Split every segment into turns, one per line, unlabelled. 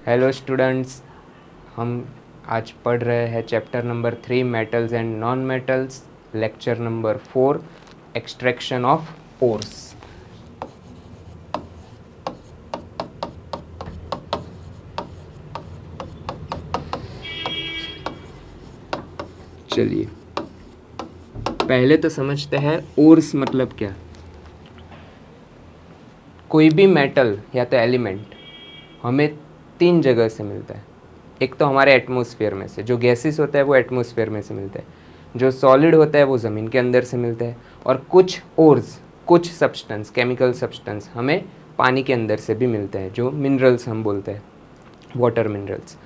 Hello students, हम आज पढ़ रहे हैं chapter number 3 metals and non metals, lecture number 4 extraction of ores. चलिए पहले तो समझते हैं ओर्स मतलब क्या। कोई भी मेटल या तो एलिमेंट हमें 3 जगह से मिलता है। एक तो हमारे एटमॉस्फेयर में से, जो गैसेस होता है वो एटमॉस्फेयर में से मिलता है, जो सॉलिड होता है वो ज़मीन के अंदर से मिलता है, और कुछ ओर्स, कुछ सब्सटेंस, केमिकल सब्सटेंस हमें पानी के अंदर से भी मिलते हैं, जो मिनरल्स हम बोलते हैं, वाटर मिनरल्स।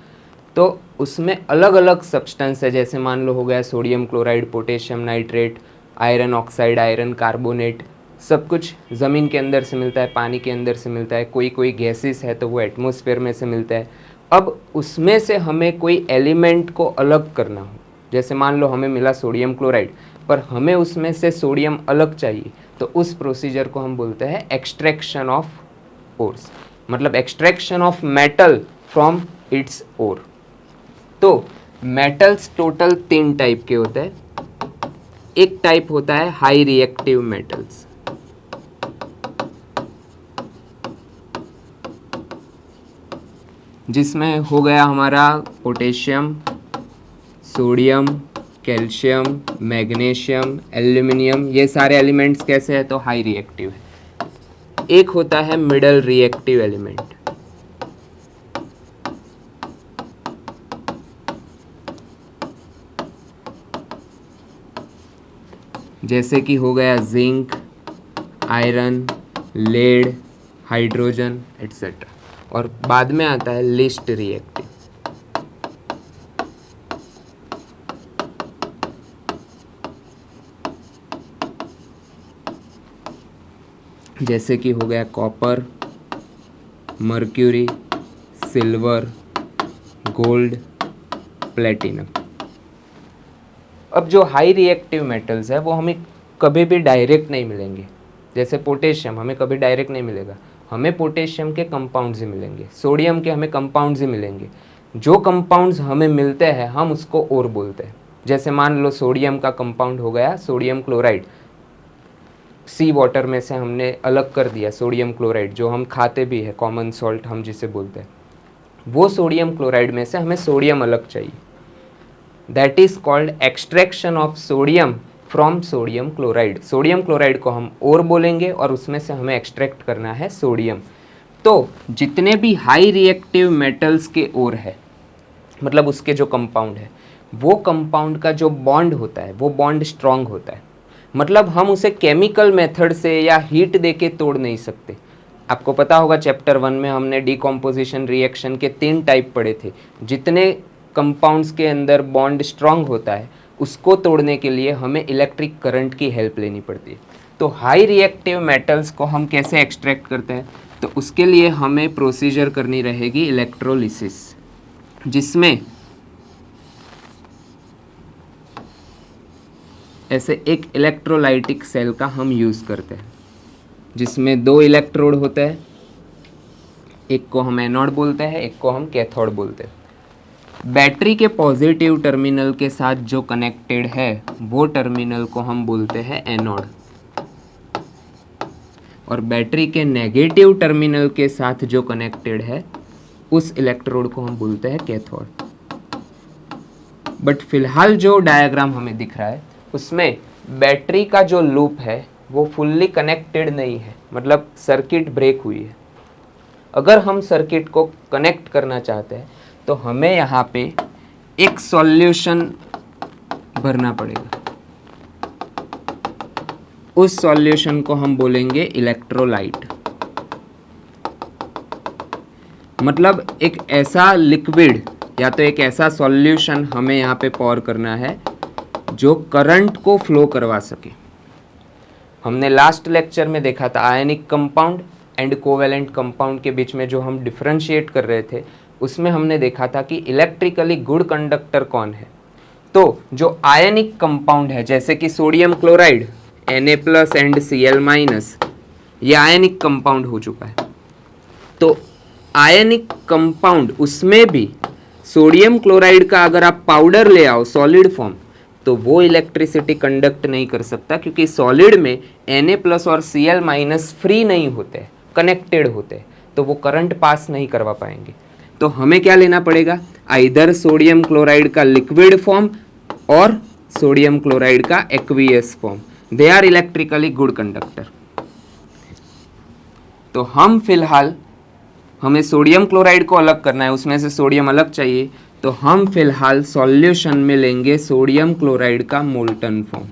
तो उसमें अलग अलग सब्सटेंस है, जैसे मान लो हो गया sodium chloride, potassium nitrate, iron oxide, iron carbonate. सब कुछ ज़मीन के अंदर से मिलता है, पानी के अंदर से मिलता है, कोई कोई गैसेस है तो वो एटमॉस्फेयर में से मिलता है। अब उसमें से हमें कोई एलिमेंट को अलग करना हो, जैसे मान लो हमें मिला सोडियम क्लोराइड, पर हमें उसमें से सोडियम अलग चाहिए, तो उस प्रोसीजर को हम बोलते हैं एक्सट्रैक्शन ऑफ ओर्स, मतलब extraction of metal from its ore. तो मेटल्स टोटल 3 टाइप के होते हैं। एक टाइप होता है हाई रिएक्टिव मेटल्स, जिसमें हो गया हमारा potassium, sodium, calcium, magnesium, aluminium. ये सारे एलिमेंट्स कैसे हैं तो हाई रिएक्टिव है। एक होता है मिडल रिएक्टिव एलिमेंट, जैसे कि हो गया zinc, iron, lead, hydrogen etcetera. और बाद में आता है लिस्ट रिएक्टिव, जैसे कि हो गया copper, mercury, silver, gold, platinum. अब जो हाई रिएक्टिव मेटल्स है वो हमें कभी भी डायरेक्ट नहीं मिलेंगे। जैसे पोटेशियम हमें कभी डायरेक्ट नहीं मिलेगा, हमें पोटेशियम के कंपाउंड्स ही मिलेंगे, सोडियम के हमें कंपाउंड्स ही मिलेंगे। जो कंपाउंड्स हमें मिलते हैं हम उसको और बोलते हैं। जैसे मान लो सोडियम का कंपाउंड हो गया सोडियम क्लोराइड, सी वाटर में से हमने अलग कर दिया सोडियम क्लोराइड, जो हम खाते भी है, कॉमन सॉल्ट हम जिसे बोलते हैं, वो सोडियम क्लोराइड में से हमें सोडियम अलग चाहिए। That is called extraction of sodium from sodium chloride. Sodium chloride को हम और बोलेंगे और उसमें से हमें एक्सट्रैक्ट करना है सोडियम। तो जितने भी हाई रिएक्टिव मेटल्स के ओर है, मतलब उसके जो कंपाउंड है, वो कंपाउंड का जो बॉन्ड होता है वो बॉन्ड स्ट्रांग होता है। मतलब हम उसे केमिकल मेथड से या हीट देके तोड़ नहीं सकते। आपको पता होगा चैप्टर 1 में हमने डीकॉम्पोजिशन रिएक्शन के 3 टाइप पढ़े थे। जितने कंपाउंड्स के अंदर बॉन्ड स्ट्रांग होता है उसको तोड़ने के लिए हमें इलेक्ट्रिक करंट की हेल्प लेनी पड़ती है। तो हाई रिएक्टिव मेटल्स को हम कैसे एक्सट्रैक्ट करते हैं, तो उसके लिए हमें प्रोसीजर करनी रहेगी इलेक्ट्रोलिसिस, जिसमें ऐसे एक इलेक्ट्रोलाइटिक सेल का हम यूज़ करते हैं, जिसमें 2 इलेक्ट्रोड होते हैं। एक को हम एनोड बोलते हैं, एक को हम कैथोड बोलते हैं। बैटरी के पॉजिटिव टर्मिनल के साथ जो कनेक्टेड है वो टर्मिनल को हम बोलते हैं एनोड, और बैटरी के नेगेटिव टर्मिनल के साथ जो कनेक्टेड है उस इलेक्ट्रोड को हम बोलते हैं कैथोड। बट फिलहाल जो डायग्राम हमें दिख रहा है उसमें बैटरी का जो लूप है वो फुल्ली कनेक्टेड नहीं है, मतलब सर्किट ब्रेक हुई है। अगर हम सर्किट को कनेक्ट करना चाहते हैं तो हमें यहाँ पे एक सॉल्यूशन भरना पड़ेगा। उस सॉल्यूशन को हम बोलेंगे इलेक्ट्रोलाइट। मतलब एक ऐसा लिक्विड या तो एक ऐसा सॉल्यूशन हमें यहाँ पे पॉर करना है जो करंट को फ्लो करवा सके। हमने लास्ट लेक्चर में देखा था ionic compound and covalent compound के बीच में जो हम डिफरेंशिएट कर रहे थे, उसमें हमने देखा था कि इलेक्ट्रिकली गुड कंडक्टर कौन है। तो जो आयनिक कंपाउंड है, जैसे कि sodium chloride Na+ and Cl-, ये आयनिक कंपाउंड हो चुका है। तो आयनिक कंपाउंड, उसमें भी सोडियम क्लोराइड का अगर आप पाउडर ले आओ सॉलिड फॉर्म, तो वो इलेक्ट्रिसिटी कंडक्ट नहीं कर सकता, क्योंकि सॉलिड में Na+ और Cl- फ्री नहीं होते, कनेक्टेड होते, तो वो करंट पास नहीं करवा पाएंगे। तो हमें क्या लेना पड़ेगा, आइदर सोडियम क्लोराइड का लिक्विड फॉर्म और सोडियम क्लोराइड का aqueous form, they are electrically good conductor. तो हम फिलहाल, हमें सोडियम क्लोराइड को अलग करना है, उसमें से सोडियम अलग चाहिए, तो हम फिलहाल सॉल्यूशन में लेंगे सोडियम क्लोराइड का मोल्टन फॉर्म।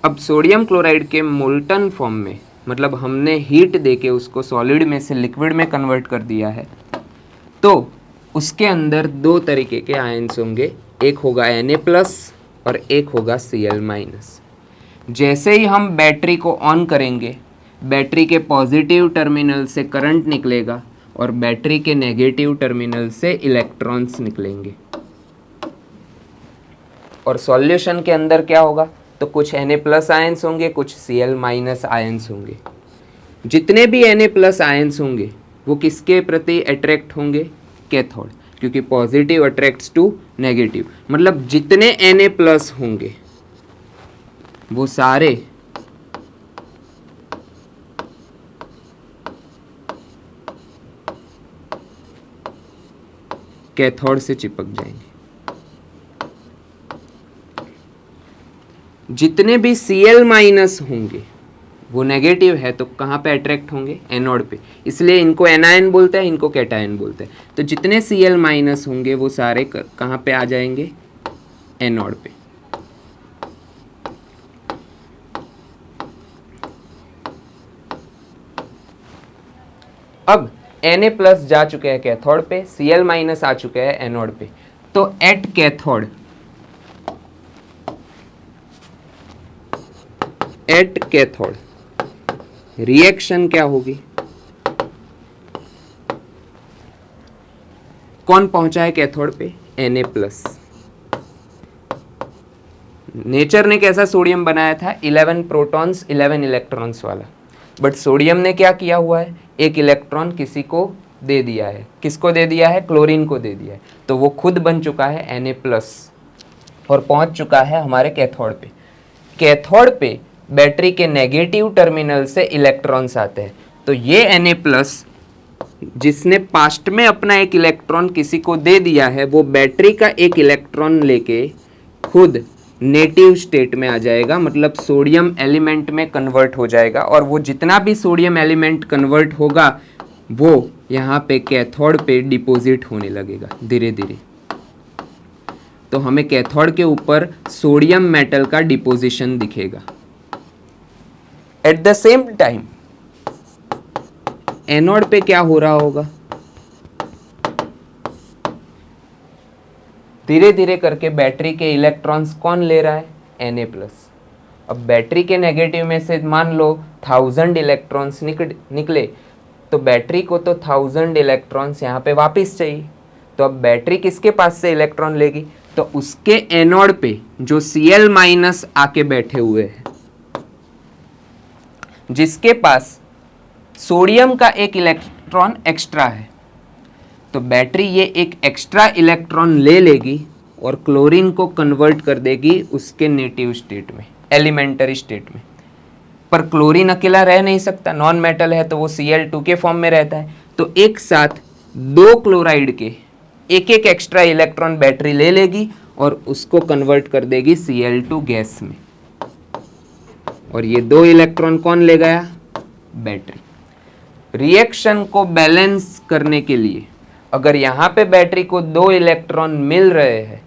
अब सोडियम क्लोराइड के मोल्टन फॉर्म में, मतलब हमने हीट देके उसको सॉलिड में से लिक्विड में कन्वर्ट कर दिया है, तो उसके अंदर दो तरीके के आयंस होंगे, एक होगा Na+ और एक होगा Cl-। जैसे ही हम बैटरी को ऑन करेंगे, बैटरी के पॉजिटिव टर्मिनल से करंट निकलेगा और बैटरी के नेगेटिव टर्मिनल से इलेक्ट्रॉन्स निकलेंगे। और सॉल्यूशन के अंदर क्या होगा, तो कुछ Na+ आयंस होंगे, कुछ Cl- आयंस होंगे। जितने भी Na+ आयंस होंगे वो किसके प्रति अट्रैक्ट होंगे, कैथोड, क्योंकि पॉजिटिव अट्रैक्ट्स टू नेगेटिव, मतलब जितने Na+ होंगे वो सारे कैथोड से चिपक जाएंगे। जितने भी Cl- होंगे वो नेगेटिव है, तो कहाँ पे अट्रैक्ट होंगे, एनोड पे, इसलिए इनको एनायन बोलते हैं, इनको कैटायन बोलते हैं। तो जितने Cl- होंगे वो सारे कहाँ पे आ जाएंगे, एनोड पे। अब Na+ जा चुके हैं कैथोड पे, Cl- आ चुके हैं एनोड पे, तो एट कैथोड, रिएक्शन क्या होगी, कौन पहुंचा है कैथोड पे, Na+। नेचर ने कैसा सोडियम बनाया था, 11 प्रोटॉन्स 11 इलेक्ट्रॉन्स वाला, बट सोडियम ने क्या किया हुआ है, एक इलेक्ट्रॉन किसी को दे दिया है, किसको दे दिया है, क्लोरीन को दे दिया है, तो वो खुद बन चुका है Na+ और पहुंच चुका है हमारे कैथोड पे। कैथोड पे बैटरी के नेगेटिव टर्मिनल से इलेक्ट्रॉन्स आते हैं, तो ये Na+ जिसने पास्ट में अपना एक इलेक्ट्रॉन किसी को दे दिया है, वो बैटरी का एक इलेक्ट्रॉन लेके खुद नेटिव स्टेट में आ जाएगा, मतलब सोडियम एलिमेंट में कन्वर्ट हो जाएगा, और वो जितना भी सोडियम एलिमेंट कन्वर्ट होगा वो यहाँ पे कैथोड पे डिपॉजिट होने लगेगा धीरे धीरे। तो हमें कैथोड के ऊपर सोडियम मेटल का डिपोजिशन दिखेगा। At the same time anode पे क्या हो रहा होगा, धीरे धीरे करके बैटरी के इलेक्ट्रॉन्स कौन ले रहा है, Na+। अब बैटरी के नेगेटिव में से मान लो 1000 इलेक्ट्रॉन्स निकले, तो बैटरी को तो 1000 इलेक्ट्रॉन्स यहाँ पे वापस चाहिए, तो अब बैटरी किसके पास से इलेक्ट्रॉन लेगी, तो उसके एनोड पे जो Cl- आके बैठे हुए हैं, जिसके पास सोडियम का एक इलेक्ट्रॉन एक्स्ट्रा है, तो बैटरी ये एक एक्स्ट्रा इलेक्ट्रॉन ले लेगी और क्लोरीन को कन्वर्ट कर देगी उसके नेटिव स्टेट में, एलिमेंटरी स्टेट में। पर क्लोरीन अकेला रह नहीं सकता, नॉन मेटल है, तो वो Cl2 के फॉर्म में रहता है, तो एक साथ दो क्लोराइड के एक एक एक्स्ट्रा इलेक्ट्रॉन बैटरी ले लेगी और उसको कन्वर्ट कर देगी Cl2 गैस में, और ये दो इलेक्ट्रॉन कौन ले गया, बैटरी। रिएक्शन को बैलेंस करने के लिए अगर यहाँ पे बैटरी को दो इलेक्ट्रॉन मिल रहे हैं,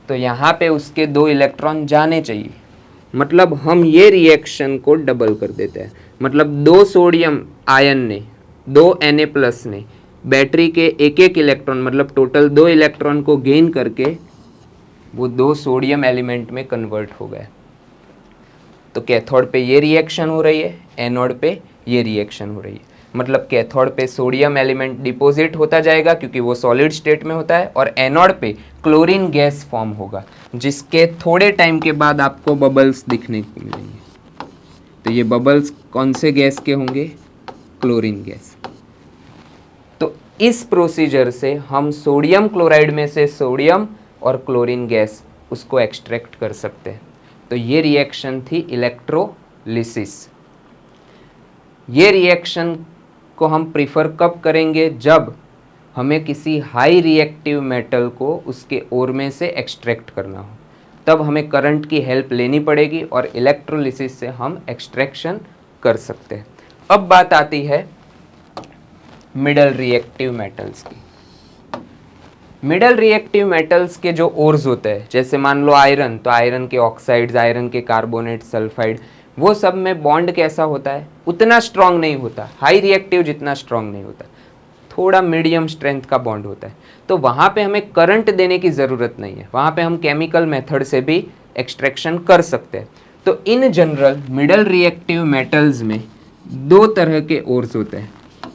तो यहाँ पे उसके दो इलेक्ट्रॉन जाने चाहिए, मतलब हम ये रिएक्शन को डबल कर देते हैं, मतलब दो सोडियम आयन ने, दो Na+ ने बैटरी के एक एक इलेक्ट्रॉन, मतलब टोटल दो इलेक्ट्रॉन को गेन करके वो दो सोडियम एलिमेंट में कन्वर्ट हो गए। तो कैथोड पे ये रिएक्शन हो रही है, एनोड पे ये रिएक्शन हो रही है। मतलब कैथोड पे सोडियम एलिमेंट डिपॉजिट होता जाएगा क्योंकि वो सॉलिड स्टेट में होता है, और एनोड पे क्लोरीन गैस फॉर्म होगा जिसके थोड़े टाइम के बाद आपको बबल्स दिखने को मिलेंगे। तो ये बबल्स कौन से गैस के होंगे? Chlorine gas. तो इस प्रोसीजर से हम सोडियम क्लोराइड में से सोडियम और क्लोरीन गैस उसको एक्सट्रैक्ट कर सकते हैं। तो ये रिएक्शन थी इलेक्ट्रोलिसिस। ये रिएक्शन को हम प्रीफर कब करेंगे? जब हमें किसी हाई रिएक्टिव मेटल को उसके ओर में से एक्सट्रैक्ट करना हो, तब हमें करंट की हेल्प लेनी पड़ेगी और इलेक्ट्रोलिसिस से हम एक्सट्रैक्शन कर सकते हैं। अब बात आती है मिडल रिएक्टिव मेटल्स की। मिडल रिएक्टिव मेटल्स के जो ओर्स होते हैं, जैसे मान लो आयरन, तो आयरन के ऑक्साइड्स, आयरन के कार्बोनेट, सल्फाइड, वो सब में बॉन्ड कैसा होता है? उतना स्ट्रांग नहीं होता, हाई रिएक्टिव जितना स्ट्रांग नहीं होता, थोड़ा मीडियम स्ट्रेंथ का बॉन्ड होता है। तो वहाँ पे हमें करंट देने की ज़रूरत नहीं है, वहाँ पे हम केमिकल मेथड से भी एक्सट्रैक्शन कर सकते हैं। तो in general middle reactive metals में दो तरह के ओर्स होते हैं।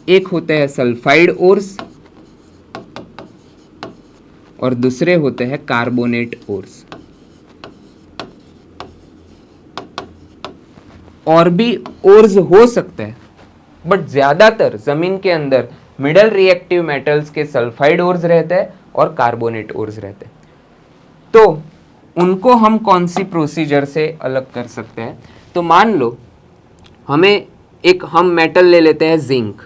एक होते हैं सल्फाइड ओर्स और दूसरे होते हैं कार्बोनेट ओर्स। और भी ओर्स हो सकते हैं, बट ज्यादातर जमीन के अंदर मिडल रिएक्टिव मेटल्स के सल्फाइड ओर्स रहते हैं और कार्बोनेट ओर्स रहते हैं। तो उनको हम कौन सी प्रोसीजर से अलग कर सकते हैं? तो मान लो हम मेटल ले लेते हैं जिंक,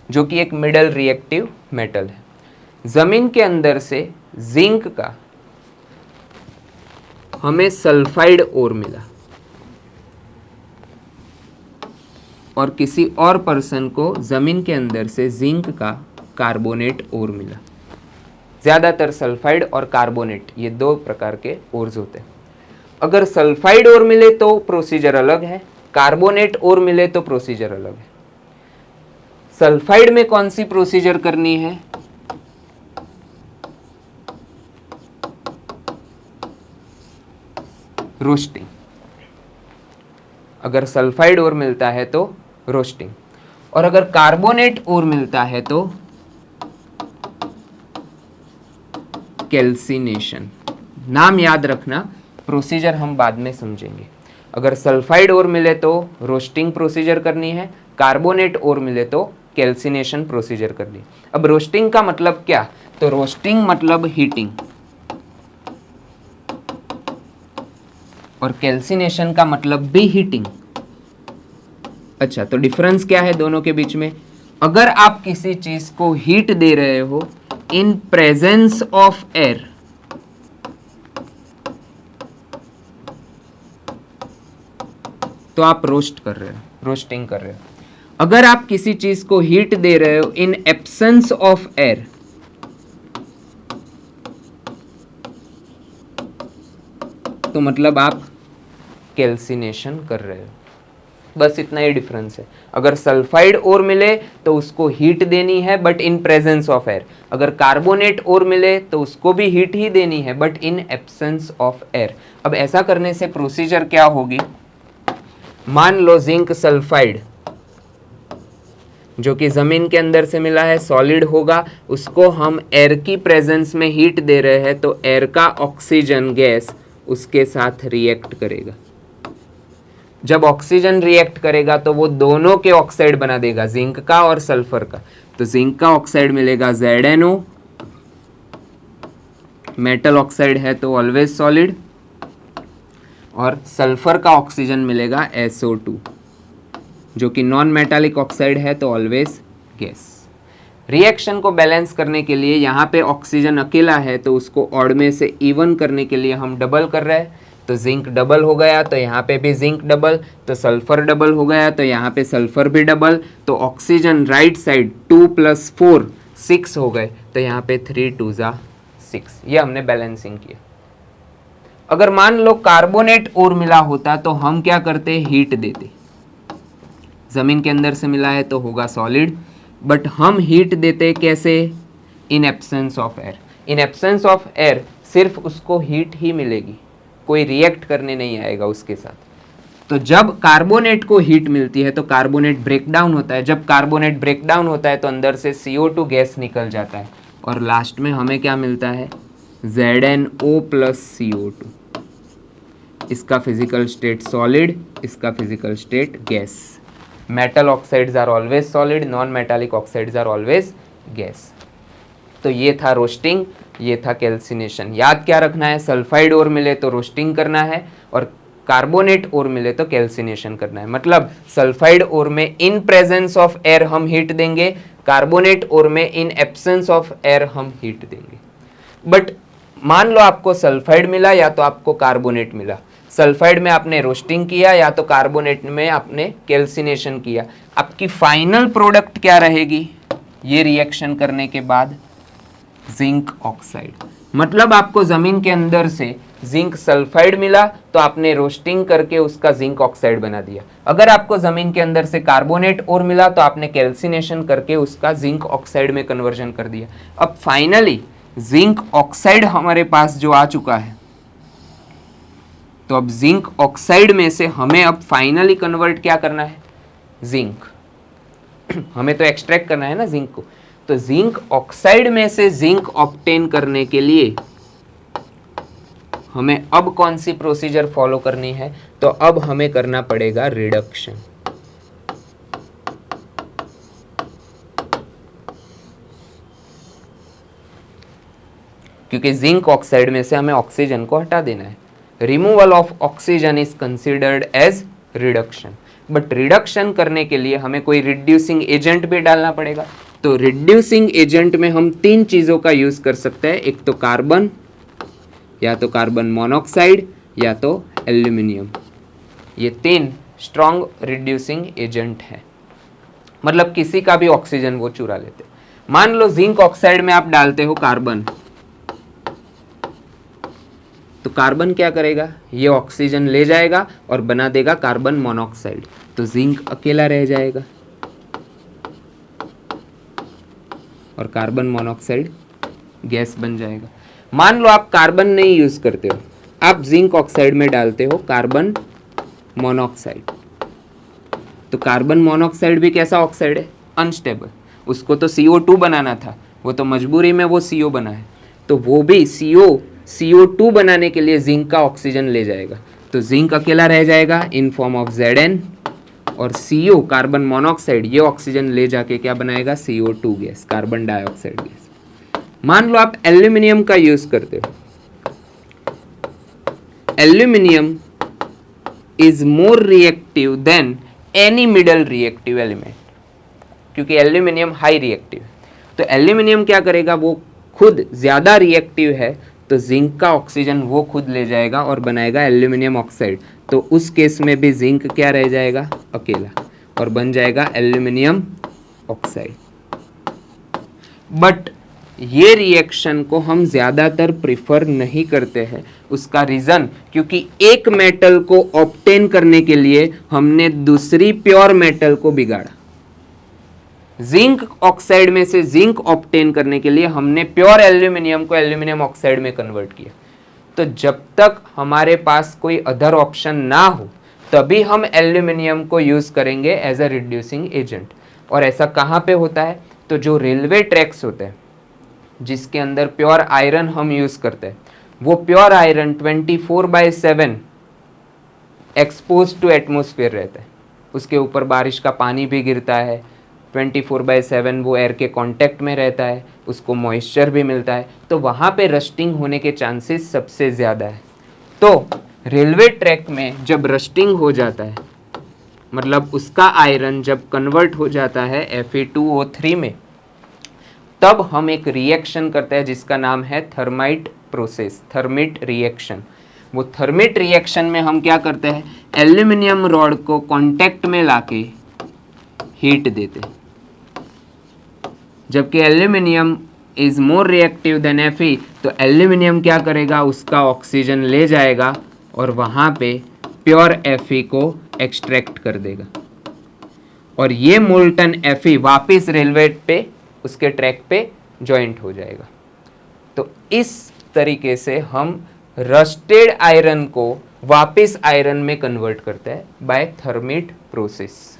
जो कि एक मिडल रिएक्टिव मेटल है। जमीन के अंदर से जिंक का हमें सल्फाइड ओर मिला और किसी और पर्सन को जमीन के अंदर से जिंक का कार्बोनेट ओर मिला। ज्यादातर सल्फाइड और कार्बोनेट, ये दो प्रकार के ओर्स होते हैं। अगर सल्फाइड ओर मिले तो प्रोसीजर अलग है, कार्बोनेट ओर मिले तो प्रोसीजर अलग है। सल्फाइड में कौन सी प्रोसीजर करनी है? रोस्टिंग। अगर सल्फाइड ओर मिलता है तो रोस्टिंग, और अगर कार्बोनेट ओर मिलता है तो कैल्सिनेशन। नाम याद रखना, प्रोसीजर हम बाद में समझेंगे। अगर सल्फाइड ओर मिले तो रोस्टिंग प्रोसीजर करनी है, कार्बोनेट ओर मिले तो कैल्सिनेशन प्रोसीजर करनी है। अब रोस्टिंग का मतलब क्या? तो रोस्टिंग मतलब हीटिंग, और कैल्सिनेशन का मतलब भी हीटिंग। अच्छा, तो डिफरेंस क्या है दोनों के बीच में? अगर आप किसी चीज को हीट दे रहे हो इन प्रेजेंस ऑफ एयर, तो आप रोस्ट कर रहे हो, रोस्टिंग कर रहे हो। अगर आप किसी चीज को हीट दे रहे हो इन एब्सेंस ऑफ एयर, तो मतलब आप कैल्सिनेशन कर रहे हो। बस इतना ही डिफरेंस है। अगर सल्फाइड ओर मिले तो उसको हीट देनी है but in presence of air, अगर कार्बोनेट ओर मिले तो उसको भी हीट ही देनी है but in absence of air. अब ऐसा करने से प्रोसीजर क्या होगी? मान लो जिंक सल्फाइड जो कि जमीन के अंदर से मिला है, सॉलिड होगा, उसको हम एयर की प्रेजेंस में हीट दे रहे हैं, तो एयर का ऑक्सीजन गैस उसके साथ रिएक्ट करेगा। जब ऑक्सीजन रिएक्ट करेगा तो वो दोनों के ऑक्साइड बना देगा, जिंक का और सल्फर का। तो जिंक का ऑक्साइड मिलेगा ZnO, मेटल ऑक्साइड है तो ऑलवेज सॉलिड, और सल्फर का ऑक्सीजन मिलेगा SO2, जो कि नॉन मेटालिक ऑक्साइड है तो ऑलवेज गैस। रिएक्शन को बैलेंस करने के लिए यहाँ पे ऑक्सीजन अकेला है तो उसको ऑड में से इवन करने के लिए हम डबल कर रहे हैं, तो जिंक डबल हो गया तो यहाँ पे भी जिंक डबल, तो सल्फर डबल हो गया तो यहाँ पे सल्फर भी डबल, तो ऑक्सीजन राइट साइड 2 + 4 6 हो गए, तो यहाँ पे 3 2 6। ये हमने बैलेंसिंग किया। अगर मान लो कार्बोनेट और मिला होता तो हम क्या करते? हीट देते। जमीन के अंदर से मिला है तो होगा सॉलिड, बट हम हीट देते कैसे? In absence of air. In absence of air सिर्फ उसको हीट ही मिलेगी, कोई रिएक्ट करने नहीं आएगा उसके साथ। तो जब कार्बोनेट को हीट मिलती है तो कार्बोनेट ब्रेक डाउन होता है, जब कार्बोनेट ब्रेक डाउन होता है तो अंदर से CO2 गैस निकल जाता है और लास्ट में हमें क्या मिलता है, ZnO प्लस CO2। इसका फिजिकल स्टेट सॉलिड, इसका physical state gas. Metal oxides are always solid, non metallic oxides are always gas. तो ये था रोस्टिंग, ये था कैल्सिनेशन। याद क्या रखना है, सल्फाइड ओर मिले तो रोस्टिंग करना है और कार्बोनेट ओर मिले तो कैल्सिनेशन करना है। मतलब सल्फाइड ओर में इन प्रेजेंस ऑफ एयर हम हीट देंगे, कार्बोनेट ओर में इन एब्सेंस ऑफ एयर हम हीट देंगे। बट मान लो आपको सल्फाइड मिला या तो आपको कार्बोनेट मिला, सल्फाइड में आपने रोस्टिंग किया या तो कार्बोनेट में आपने कैल्सिनेशन किया, आपकी फाइनल प्रोडक्ट क्या रहेगी ये रिएक्शन करने के बाद, जिंक ऑक्साइड। मतलब आपको जमीन के अंदर से जिंक सल्फाइड मिला तो आपने रोस्टिंग करके उसका जिंक ऑक्साइड बना दिया। अगर आपको जमीन के अंदर से कार्बोनेट और मिला तो आपने कैल्सिनेशन करके उसका जिंक ऑक्साइड में कन्वर्जन कर दिया। अब फाइनली जिंक ऑक्साइड हमारे पास जो आ चुका है, तो अब जिंक ऑक्साइड में से हमें अब फाइनली कन्वर्ट क्या करना है, जिंक। हमें तो एक्सट्रैक्ट करना है ना जिंक को। तो जिंक ऑक्साइड में से जिंक ऑब्टेन करने के लिए हमें अब कौन सी प्रोसीजर फॉलो करनी है, तो अब हमें करना पड़ेगा रिडक्शन। क्योंकि जिंक ऑक्साइड में से हमें ऑक्सीजन को हटा देना है। Removal of oxygen is considered as reduction. But reduction करने के लिए हमें कोई रिड्यूसिंग एजेंट भी डालना पड़ेगा। तो रिड्यूसिंग एजेंट में हम तीन चीज़ों का यूज़ कर सकते हैं, एक तो कार्बन, या तो कार्बन मोनोऑक्साइड, या तो एल्यूमिनियम। ये तीन स्ट्रॉन्ग रिड्यूसिंग एजेंट है। मतलब किसी का भी ऑक्सीजन वो चुरा लेते। मान लो जिंक ऑक्साइड में आप डालते हो कार्बन, तो कार्बन क्या करेगा, ये ऑक्सीजन ले जाएगा और बना देगा कार्बन मोनोऑक्साइड, तो जिंक अकेला रह जाएगा और कार्बन मोनोऑक्साइड गैस बन जाएगा। मान लो आप कार्बन नहीं यूज करते हो, आप जिंक ऑक्साइड में डालते हो कार्बन मोनोऑक्साइड, तो कार्बन मोनोऑक्साइड भी कैसा ऑक्साइड है, अनस्टेबल। उसको तो CO2 बनाना था, वो तो मजबूरी में वो CO बना है, तो वो भी CO2 बनाने के लिए जिंक का ऑक्सीजन ले जाएगा, तो जिंक अकेला रह जाएगा इन फॉर्म ऑफ Zn, और CO कार्बन मोनोऑक्साइड ये ऑक्सीजन ले जाके क्या बनाएगा, CO2 gas, carbon dioxide gas. मान लो आप एल्यूमिनियम का यूज करते हो, aluminium is more reactive than any middle reactive element, क्योंकि एल्यूमिनियम हाई रिएक्टिव है। तो एल्यूमिनियम क्या करेगा, वो खुद ज्यादा रिएक्टिव है, तो जिंक का ऑक्सीजन वो खुद ले जाएगा और बनाएगा एल्यूमिनियम ऑक्साइड, तो उस केस में भी जिंक क्या रह जाएगा, अकेला, और बन जाएगा एल्यूमिनियम ऑक्साइड। बट ये रिएक्शन को हम ज़्यादातर प्रिफर नहीं करते हैं। उसका रीज़न, क्योंकि एक मेटल को ऑब्टेन करने के लिए हमने दूसरी प्योर मेटल को बिगाड़ा। जिंक ऑक्साइड में से जिंक ऑब्टेन करने के लिए हमने प्योर एल्यूमिनियम को एल्यूमिनियम ऑक्साइड में कन्वर्ट किया। तो जब तक हमारे पास कोई अदर ऑप्शन ना हो तभी हम एल्यूमिनियम को यूज़ करेंगे एज अ रिड्यूसिंग एजेंट। और ऐसा कहाँ पे होता है, तो जो रेलवे ट्रैक्स होते हैं जिसके अंदर प्योर आयरन हम यूज़ करते हैं, वो pure iron 24/7 expose to atmosphere रहता है। उसके ऊपर बारिश का पानी भी गिरता है, 24/7 वो एयर के कांटेक्ट में रहता है, उसको मॉइस्चर भी मिलता है, तो वहाँ पे रस्टिंग होने के चांसेस सबसे ज़्यादा है। तो रेलवे ट्रैक में जब रस्टिंग हो जाता है, मतलब उसका आयरन जब कन्वर्ट हो जाता है Fe2O3 में, तब हम एक रिएक्शन करते हैं जिसका नाम है थर्माइट प्रोसेस, थर्मिट रिएक्शन। वो थर्मिट रिएक्शन में हम क्या करते हैं, एल्यूमिनियम रॉड को कांटेक्ट में लाके हीट देते हैं। जबकि aluminium is more reactive than Fe, तो एल्यूमिनियम क्या करेगा, उसका ऑक्सीजन ले जाएगा और वहाँ पे प्योर Fe को एक्सट्रैक्ट कर देगा, और ये मोल्टन Fe वापस रेलवे पे उसके ट्रैक पे जॉइंट हो जाएगा। तो इस तरीके से हम रस्टेड आयरन को वापस आयरन में कन्वर्ट करता है बाय थर्मेट प्रोसेस।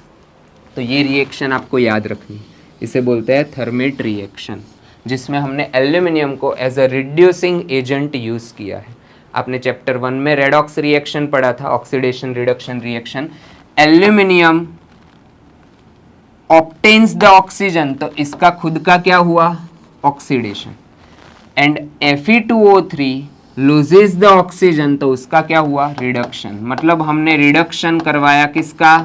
तो ये रिएक्शन आपको याद रखनी है, इसे बोलते हैं थर्मेट रिएक्शन, जिसमें हमने एल्यूमिनियम को as a reducing agent use किया है। आपने चैप्टर 1 में रेडॉक्स रिएक्शन पढ़ा था, oxidation reduction reaction. Aluminium obtains the oxygen, तो इसका खुद का क्या हुआ, oxidation. And Fe2O3 loses the oxygen, तो उसका क्या हुआ, रिडक्शन। मतलब हमने रिडक्शन करवाया किसका,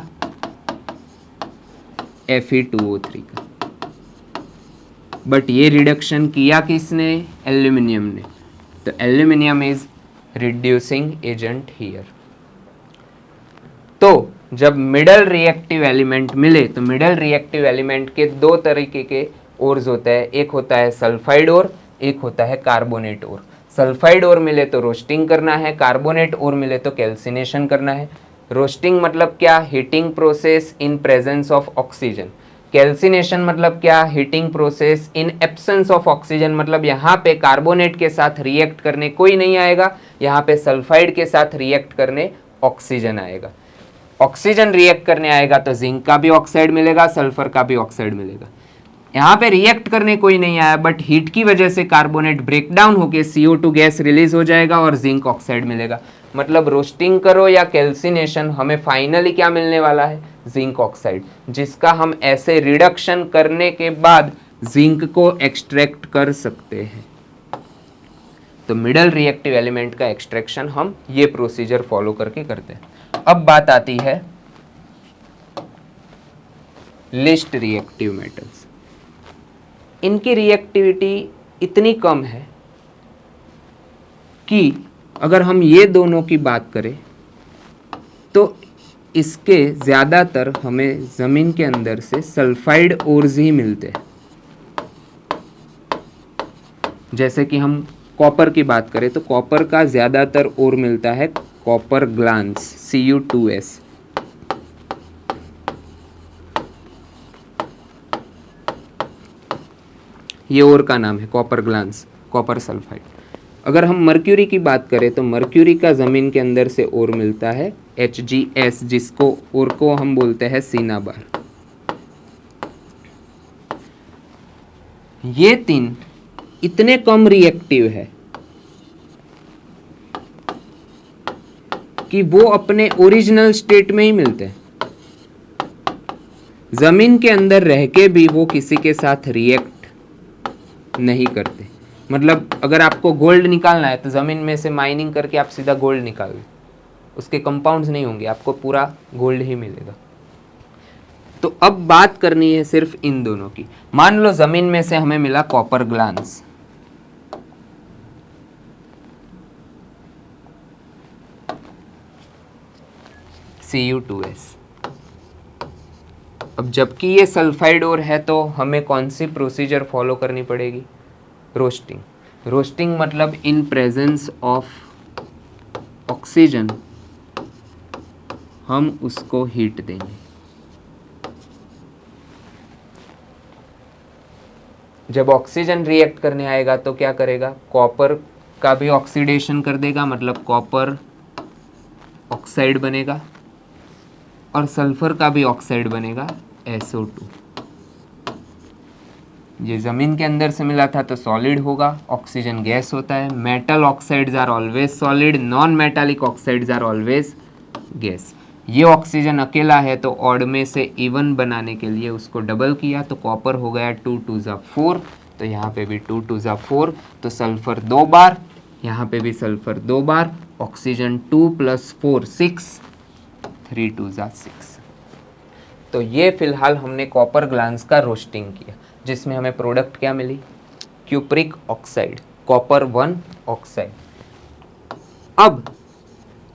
Fe2O3 का। बट ये रिडक्शन किया किसने, एल्यूमिनियम ने। तो aluminium is reducing agent here. तो जब मिडल रिएक्टिव एलिमेंट मिले, तो मिडल रिएक्टिव एलिमेंट के दो तरीके के ओर्स होते हैं, एक होता है सल्फाइड ओर, एक होता है कार्बोनेट ओर। सल्फाइड ओर मिले तो रोस्टिंग करना है, कार्बोनेट ओर मिले तो कैल्सिनेशन करना है। रोस्टिंग मतलब क्या, heating process in presence of oxygen. Calcination मतलब क्या, heating process in absence of oxygen. मतलब यहाँ पे कार्बोनेट के साथ रिएक्ट करने कोई नहीं आएगा, यहाँ पे सल्फाइड के साथ रिएक्ट करने ऑक्सीजन आएगा। ऑक्सीजन रिएक्ट करने आएगा तो जिंक का भी ऑक्साइड मिलेगा, सल्फर का भी ऑक्साइड मिलेगा। यहाँ पे रिएक्ट करने कोई नहीं आया, बट हीट की वजह से कार्बोनेट ब्रेक डाउन होकर CO2 गैस रिलीज हो जाएगा और जिंक ऑक्साइड मिलेगा। मतलब रोस्टिंग करो या कैल्सिनेशन, हमें फाइनली क्या मिलने वाला है, जिंक ऑक्साइड, जिसका हम ऐसे रिडक्शन करने के बाद जिंक को एक्सट्रैक्ट कर सकते हैं। तो मिडल रिएक्टिव एलिमेंट का एक्सट्रैक्शन हम ये प्रोसीजर फॉलो करके करते हैं। अब बात आती है लिस्ट रिएक्टिव मेटल्स। इनकी रिएक्टिविटी इतनी कम है कि अगर हम ये दोनों की बात करें तो इसके ज़्यादातर हमें ज़मीन के अंदर से सल्फाइड ओर्स ही मिलते हैं। जैसे कि हम कॉपर की बात करें तो कॉपर का ज़्यादातर ओर मिलता है कॉपर ग्लांस Cu2S। ये ओर का नाम है कॉपर ग्लांस, कॉपर सल्फाइड। अगर हम मर्क्यूरी की बात करें तो मर्क्यूरी का ज़मीन के अंदर से ओर मिलता है Hgs, जिसको ओर को हम बोलते हैं सीनाबार। ये तीन इतने कम रिएक्टिव है कि वो अपने ओरिजिनल स्टेट में ही मिलते हैं। जमीन के अंदर रह के भी वो किसी के साथ रिएक्ट नहीं करते। मतलब अगर आपको गोल्ड निकालना है तो ज़मीन में से माइनिंग करके आप सीधा गोल्ड निकाल लें, उसके कंपाउंड्स नहीं होंगे, आपको पूरा गोल्ड ही मिलेगा। तो अब बात करनी है सिर्फ इन दोनों की। मान लो ज़मीन में से हमें मिला कॉपर ग्लांस, Cu2S। अब जबकि ये सल्फाइड ओर है तो हमें कौन सी प्रोसीजर फॉलो करनी पड़ेगी, रोस्टिंग। रोस्टिंग मतलब इन प्रेजेंस ऑफ ऑक्सीजन हम उसको हीट देंगे। जब ऑक्सीजन रिएक्ट करने आएगा तो क्या करेगा, कॉपर का भी ऑक्सीडेशन कर देगा, मतलब कॉपर ऑक्साइड बनेगा, और सल्फर का भी ऑक्साइड बनेगा SO2। ये ज़मीन के अंदर से मिला था तो सॉलिड होगा, ऑक्सीजन गैस होता है। Metal oxides are always solid, non metallic oxides are always gas. ये ऑक्सीजन अकेला है तो ऑड में से इवन बनाने के लिए उसको डबल किया तो कॉपर हो गया 2 2 जा 4, तो यहाँ पे भी 2 2 जा 4, तो सल्फर 2 बार, यहाँ पे भी सल्फर 2 बार, ऑक्सीजन 2 + 4 6, 3 2 जा 6। तो ये फिलहाल हमने कॉपर ग्लांस का रोस्टिंग किया, जिसमें हमें प्रोडक्ट क्या मिली, क्यूप्रिक ऑक्साइड, कॉपर 1 ऑक्साइड। अब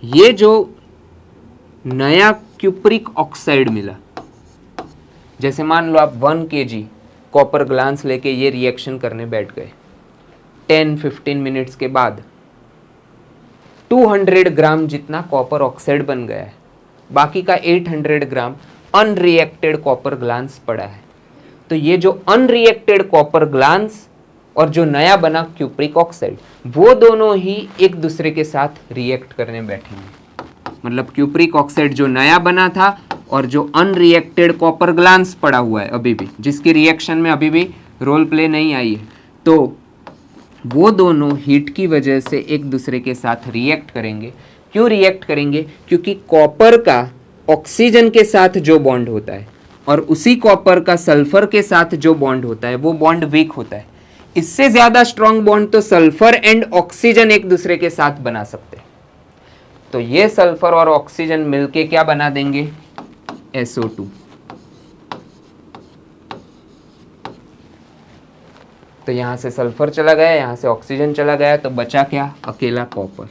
ये जो नया क्यूप्रिक ऑक्साइड मिला, जैसे मान लो आप 1 kg कॉपर ग्लांस लेके ये रिएक्शन करने बैठ गए, 10-15 मिनट्स के बाद 200 ग्राम जितना कॉपर ऑक्साइड बन गया है, बाकी का 800 ग्राम अनरिएक्टेड कॉपर ग्लांस पड़ा है। तो ये जो अनरिएक्टेड कॉपर ग्लांस और जो नया बना क्यूप्रिक ऑक्साइड, वो दोनों ही एक दूसरे के साथ रिएक्ट करने बैठेंगे। मतलब क्यूप्रिक ऑक्साइड जो नया बना था और जो अनरिएक्टेड कॉपर ग्लांस पड़ा हुआ है अभी भी, जिसकी रिएक्शन में अभी भी रोल प्ले नहीं आई है, तो वो दोनों हीट की वजह से एक दूसरे के साथ रिएक्ट करेंगे। क्यों रिएक्ट करेंगे? क्योंकि कॉपर का ऑक्सीजन के साथ जो बॉन्ड होता है और उसी कॉपर का सल्फर के साथ जो बॉन्ड होता है वो बॉन्ड वीक होता है। इससे ज्यादा स्ट्रॉन्ग बॉन्ड तो सल्फर एंड ऑक्सीजन एक दूसरे के साथ बना सकते हैं। तो ये सल्फर और ऑक्सीजन मिलके क्या बना देंगे? SO2। तो यहां से सल्फर चला गया, यहां से ऑक्सीजन चला गया, तो बचा क्या? अकेला कॉपर।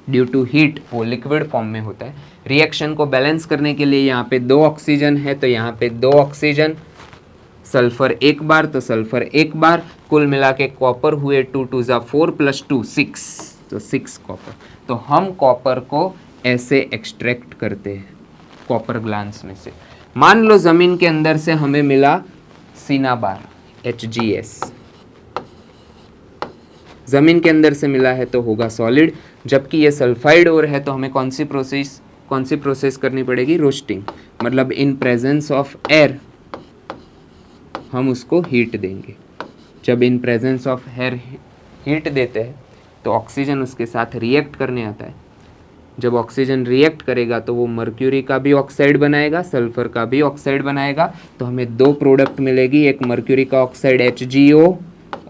ड्यू टू हीट वो लिक्विड फॉर्म में होता है। रिएक्शन को बैलेंस करने के लिए यहाँ पे 2 ऑक्सीजन है, तो यहाँ पे 2 ऑक्सीजन, सल्फर एक बार, तो सल्फर एक बार, कुल मिला के कॉपर हुए 2 2 जा 4 + 2 6, तो 6 कॉपर। तो हम कॉपर को ऐसे एक्सट्रैक्ट करते हैं कॉपर ग्लांस में से। मान लो जमीन के अंदर से हमें मिला सिनाबार HgS, जमीन के अंदर से मिला है तो होगा सॉलिड, जबकि ये सल्फाइड और है तो हमें कौन सी प्रोसेस करनी पड़ेगी? रोस्टिंग। मतलब इन प्रेजेंस ऑफ एयर हम उसको हीट देंगे। जब in presence of air heat देते हैं तो ऑक्सीजन उसके साथ रिएक्ट करने आता है। जब ऑक्सीजन रिएक्ट करेगा तो वो मर्क्यूरी का भी ऑक्साइड बनाएगा, सल्फर का भी ऑक्साइड बनाएगा, तो हमें 2 प्रोडक्ट मिलेगी, एक मर्क्यूरी का ऑक्साइड HgO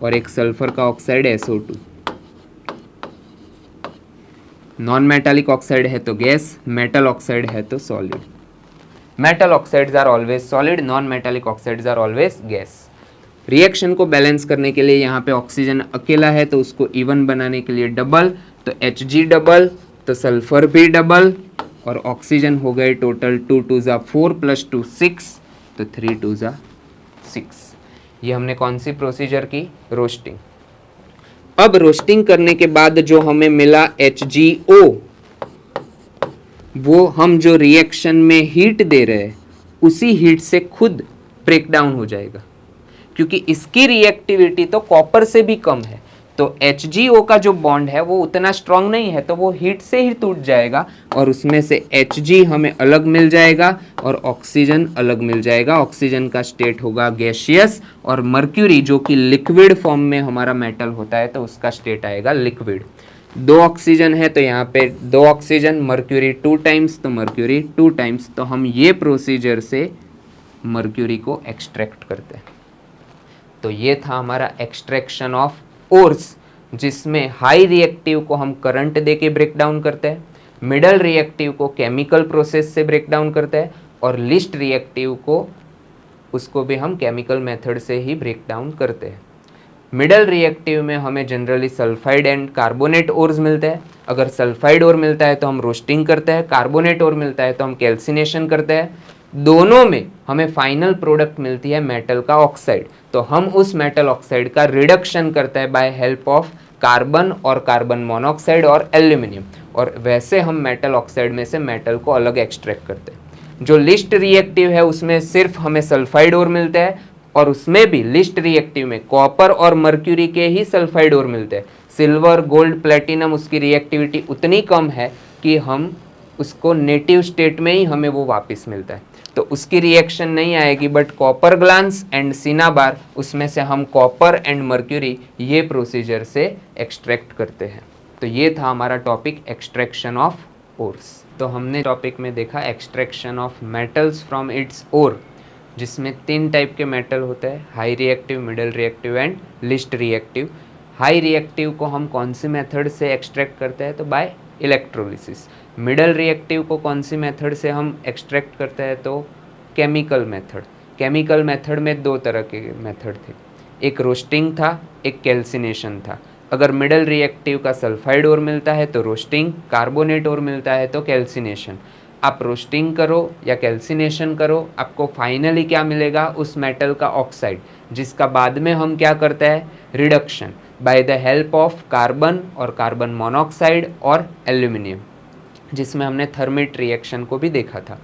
और एक सल्फर का oxide SO2। Non metallic oxide है तो गैस, मेटल ऑक्साइड है तो solid. Metal oxides are always solid, non metallic oxides are always gas. Reaction को बैलेंस करने के लिए यहाँ पे ऑक्सीजन अकेला है तो उसको इवन बनाने के लिए डबल, तो Hg डबल, तो सल्फर भी डबल, और ऑक्सीजन हो गए टोटल 2 2 जा 4 + 2 6, तो 3 2 जा 6। ये हमने कौन सी प्रोसीजर की? रोस्टिंग। अब रोस्टिंग करने के बाद जो हमें मिला HgO, वो हम जो रिएक्शन में हीट दे रहे हैं उसी हीट से खुद ब्रेक डाउन हो जाएगा, क्योंकि इसकी रिएक्टिविटी तो कॉपर से भी कम है। तो HgO का जो बॉन्ड है वो उतना स्ट्रांग नहीं है, तो वो हीट से ही टूट जाएगा और उसमें से Hg हमें अलग मिल जाएगा और ऑक्सीजन अलग मिल जाएगा। ऑक्सीजन का स्टेट होगा गैसियस और मर्क्यूरी जो कि लिक्विड फॉर्म में हमारा मेटल होता है तो उसका स्टेट आएगा लिक्विड। 2 ऑक्सीजन है तो यहाँ पे 2 ऑक्सीजन, मर्क्यूरी 2 टाइम्स, तो मर्क्यूरी 2 टाइम्स। तो हम ये प्रोसीजर से मर्क्यूरी को एक्सट्रैक्ट करते हैं। तो ये था हमारा एक्सट्रैक्शन ऑफ ओर्स, जिसमें हाई रिएक्टिव को हम करंट दे के ब्रेक डाउन करते हैं, मिडल रिएक्टिव को केमिकल प्रोसेस से ब्रेक डाउन करते हैं, और लिस्ट रिएक्टिव को उसको भी हम केमिकल मेथड से ही ब्रेक डाउन करते हैं। मिडल रिएक्टिव में हमें generally sulphide and carbonate ores मिलते हैं। अगर सल्फाइड ओर मिलता है तो हम रोस्टिंग करते हैं, कार्बोनेट ओर मिलता है तो हम कैल्सिनेशन करते हैं। दोनों में हमें फाइनल प्रोडक्ट मिलती है मेटल का ऑक्साइड, तो हम उस मेटल ऑक्साइड का रिडक्शन करते हैं बाय हेल्प ऑफ कार्बन और कार्बन मोनोऑक्साइड और एल्यूमिनियम, और वैसे हम मेटल ऑक्साइड में से मेटल को अलग एक्सट्रैक्ट करते हैं। जो लिस्ट रिएक्टिव है उसमें सिर्फ हमें सल्फाइड ओर मिलते हैं, और उसमें भी लिस्ट रिएक्टिव में कॉपर और मर्क्यूरी के ही सल्फाइड ओर मिलते हैं। सिल्वर, गोल्ड, प्लेटिनम उसकी रिएक्टिविटी उतनी कम है कि हम उसको नेटिव स्टेट में ही हमें वो वापस मिलता है, तो उसकी रिएक्शन नहीं आएगी। But copper glance and cinnabar, उसमें से हम कॉपर एंड मर्क्यूरी ये प्रोसीजर से एक्सट्रैक्ट करते हैं। तो ये था हमारा टॉपिक एक्सट्रैक्शन ऑफ ओर्स। तो हमने टॉपिक में देखा extraction of metals from its ore, जिसमें 3 टाइप के मेटल होते हैं, high reactive, middle reactive and least reactive. High reactive को हम कौन सी मेथड से एक्सट्रैक्ट करते हैं? तो बाय इलेक्ट्रोलिसिस। मिडल रिएक्टिव को कौन सी मेथड से हम एक्सट्रैक्ट करते हैं? तो केमिकल मेथड। केमिकल मेथड में 2 तरह के मेथड थे, एक रोस्टिंग था, एक कैल्सिनेशन था। अगर मिडल रिएक्टिव का सल्फाइड ओर मिलता है तो रोस्टिंग, कार्बोनेट ओर मिलता है तो कैल्सिनेशन। आप रोस्टिंग करो या कैल्सिनेशन करो, आपको फाइनली क्या मिलेगा? उस मेटल का ऑक्साइड, जिसका बाद में हम क्या करते हैं? Reduction by the help of carbon और कार्बन मोनोऑक्साइड और एल्यूमिनियम, जिसमें हमने थर्मिट रिएक्शन को भी देखा था।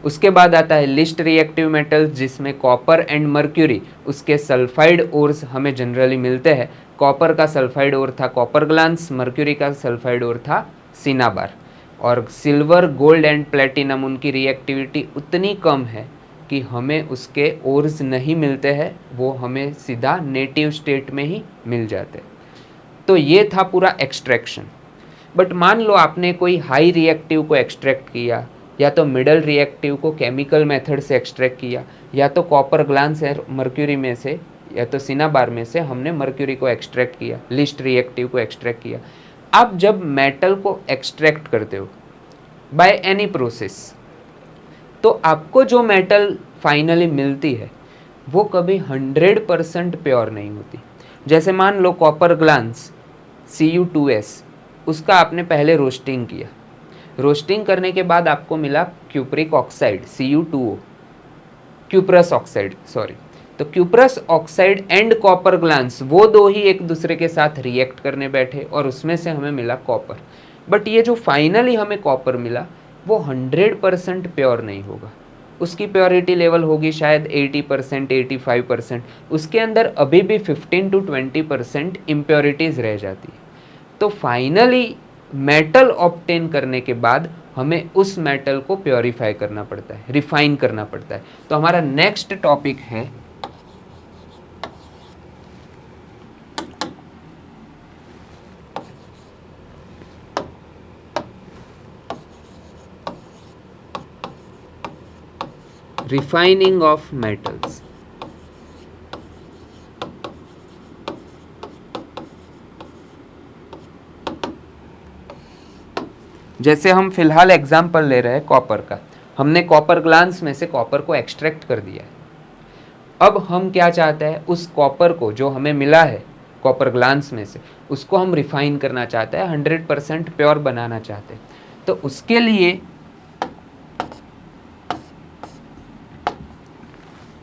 उसके बाद आता है लिस्ट रिएक्टिव मेटल्स, जिसमें कॉपर एंड मर्क्यूरी उसके सल्फाइड ओर्स हमें जनरली मिलते हैं। कॉपर का सल्फाइड ओर था कॉपर ग्लांस, मर्क्यूरी का सल्फाइड ओर था सिनाबार। और सिल्वर, गोल्ड एंड प्लेटिनम उनकी रिएक्टिविटी उतनी कम है कि हमें उसके ओर्स नहीं मिलते हैं, वो हमें सीधा नेटिव स्टेट में ही मिल जाते हैं। तो ये था पूरा एक्सट्रैक्शन। बट मान लो आपने कोई हाई रिएक्टिव को एक्सट्रैक्ट किया, या तो मिडल रिएक्टिव को केमिकल मेथड से एक्सट्रैक्ट किया, या तो कॉपर ग्लांस है मर्क्यूरी में से, या तो सिनाबार में से हमने मर्क्यूरी को एक्सट्रैक्ट किया, लिस्ट रिएक्टिव को एक्सट्रैक्ट किया। आप जब मेटल को एक्सट्रैक्ट करते हो बाय एनी प्रोसेस, तो आपको जो मेटल फाइनली मिलती है वो कभी 100% प्योर नहीं होती। जैसे मान लो कॉपर ग्लांस Cu2s, उसका आपने पहले रोस्टिंग किया, रोस्टिंग करने के बाद आपको मिला cupric oxide Cu2O, cuprous oxide sorry. तो cuprous oxide and copper glance वो दो ही एक दूसरे के साथ रिएक्ट करने बैठे और उसमें से हमें मिला कॉपर। बट ये जो फाइनली हमें कॉपर मिला वो 100% प्योर नहीं होगा, उसकी प्योरिटी लेवल होगी शायद 80%, 85%। उसके अंदर अभी भी 15 to 20% इम्प्योरिटीज़ रह जाती है। तो फाइनली मेटल ऑब्टेन करने के बाद हमें उस मेटल को प्योरीफाई करना पड़ता है, रिफाइन करना पड़ता है। तो हमारा नेक्स्ट टॉपिक है रिफाइनिंग ऑफ मेटल्स। जैसे हम फिलहाल एग्जाम्पल ले रहे हैं कॉपर का, हमने कॉपर ग्लांस में से कॉपर को एक्सट्रैक्ट कर दिया है। अब हम क्या चाहते हैं, उस कॉपर को जो हमें मिला है कॉपर ग्लांस में से, उसको हम रिफाइन करना चाहते हैं, 100% प्योर बनाना चाहते हैं। तो उसके लिए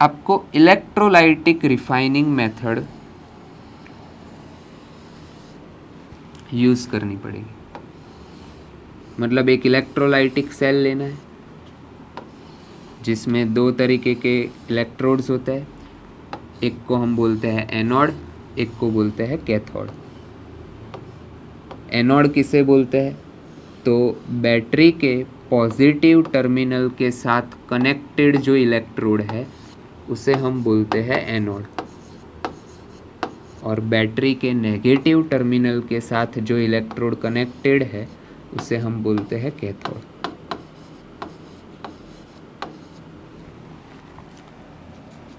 आपको इलेक्ट्रोलाइटिक रिफाइनिंग मेथड यूज करनी पड़ेगी। मतलब एक इलेक्ट्रोलाइटिक सेल लेना है जिसमें दो तरीके के इलेक्ट्रोड्स होते हैं, एक को हम बोलते हैं एनोड, एक को बोलते हैं कैथोड। एनोड किसे बोलते हैं, तो बैटरी के पॉजिटिव टर्मिनल के साथ कनेक्टेड जो इलेक्ट्रोड है उसे हम बोलते हैं एनोड, और बैटरी के नेगेटिव टर्मिनल के साथ जो इलेक्ट्रोड कनेक्टेड है उसे हम बोलते हैं कैथोड।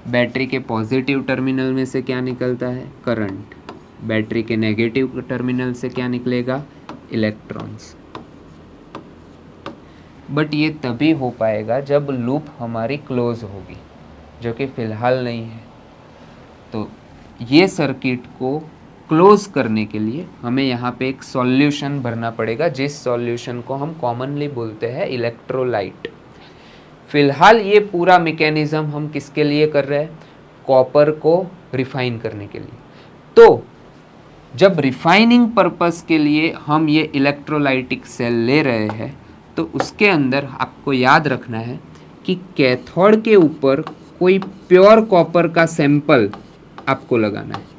बैटरी के पॉजिटिव टर्मिनल में से क्या निकलता है, करंट। बैटरी के नेगेटिव टर्मिनल से क्या निकलेगा, इलेक्ट्रॉन्स। बट ये तभी हो पाएगा जब लूप हमारी क्लोज होगी, जो कि फिलहाल नहीं है। तो ये सर्किट को क्लोज करने के लिए हमें यहाँ पे एक सॉल्यूशन भरना पड़ेगा, जिस सॉल्यूशन को हम कॉमनली बोलते हैं इलेक्ट्रोलाइट। फिलहाल ये पूरा मैकेनिज्म हम किसके लिए कर रहे हैं, कॉपर को रिफाइन करने के लिए। तो जब रिफाइनिंग पर्पस के लिए हम ये इलेक्ट्रोलाइटिक सेल ले रहे हैं, तो उसके अंदर आपको याद रखना है कि कैथोड के ऊपर कोई प्योर कॉपर का सैंपल आपको लगाना है।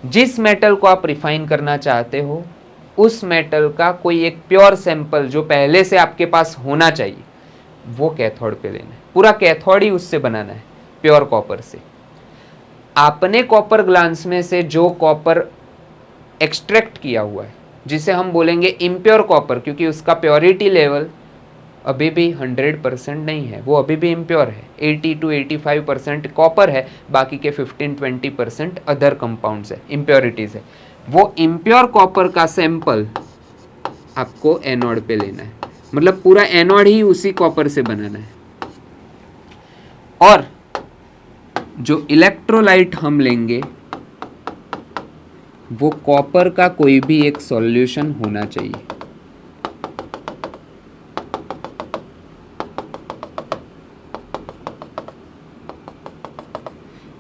जिस मेटल को आप रिफाइन करना चाहते हो उस मेटल का कोई एक प्योर सैंपल जो पहले से आपके पास होना चाहिए, वो कैथोड पे लेना है। पूरा कैथोड ही उससे बनाना है, प्योर कॉपर से। आपने कॉपर ग्लांस में से जो कॉपर एक्सट्रैक्ट किया हुआ है, जिसे हम बोलेंगे इम्प्योर कॉपर, क्योंकि उसका प्योरिटी लेवल अभी भी 100% नहीं है, वो अभी भी इम्प्योर है। 80 to 85% कॉपर है, बाकी के 15-20% अदर कंपाउंड्स है, इम्प्योरिटीज है। वो इम्प्योर कॉपर का सैंपल आपको एनोड पे लेना है, मतलब पूरा एनोड ही उसी कॉपर से बनाना है। और जो इलेक्ट्रोलाइट हम लेंगे वो कॉपर का कोई भी एक सॉल्यूशन होना चाहिए।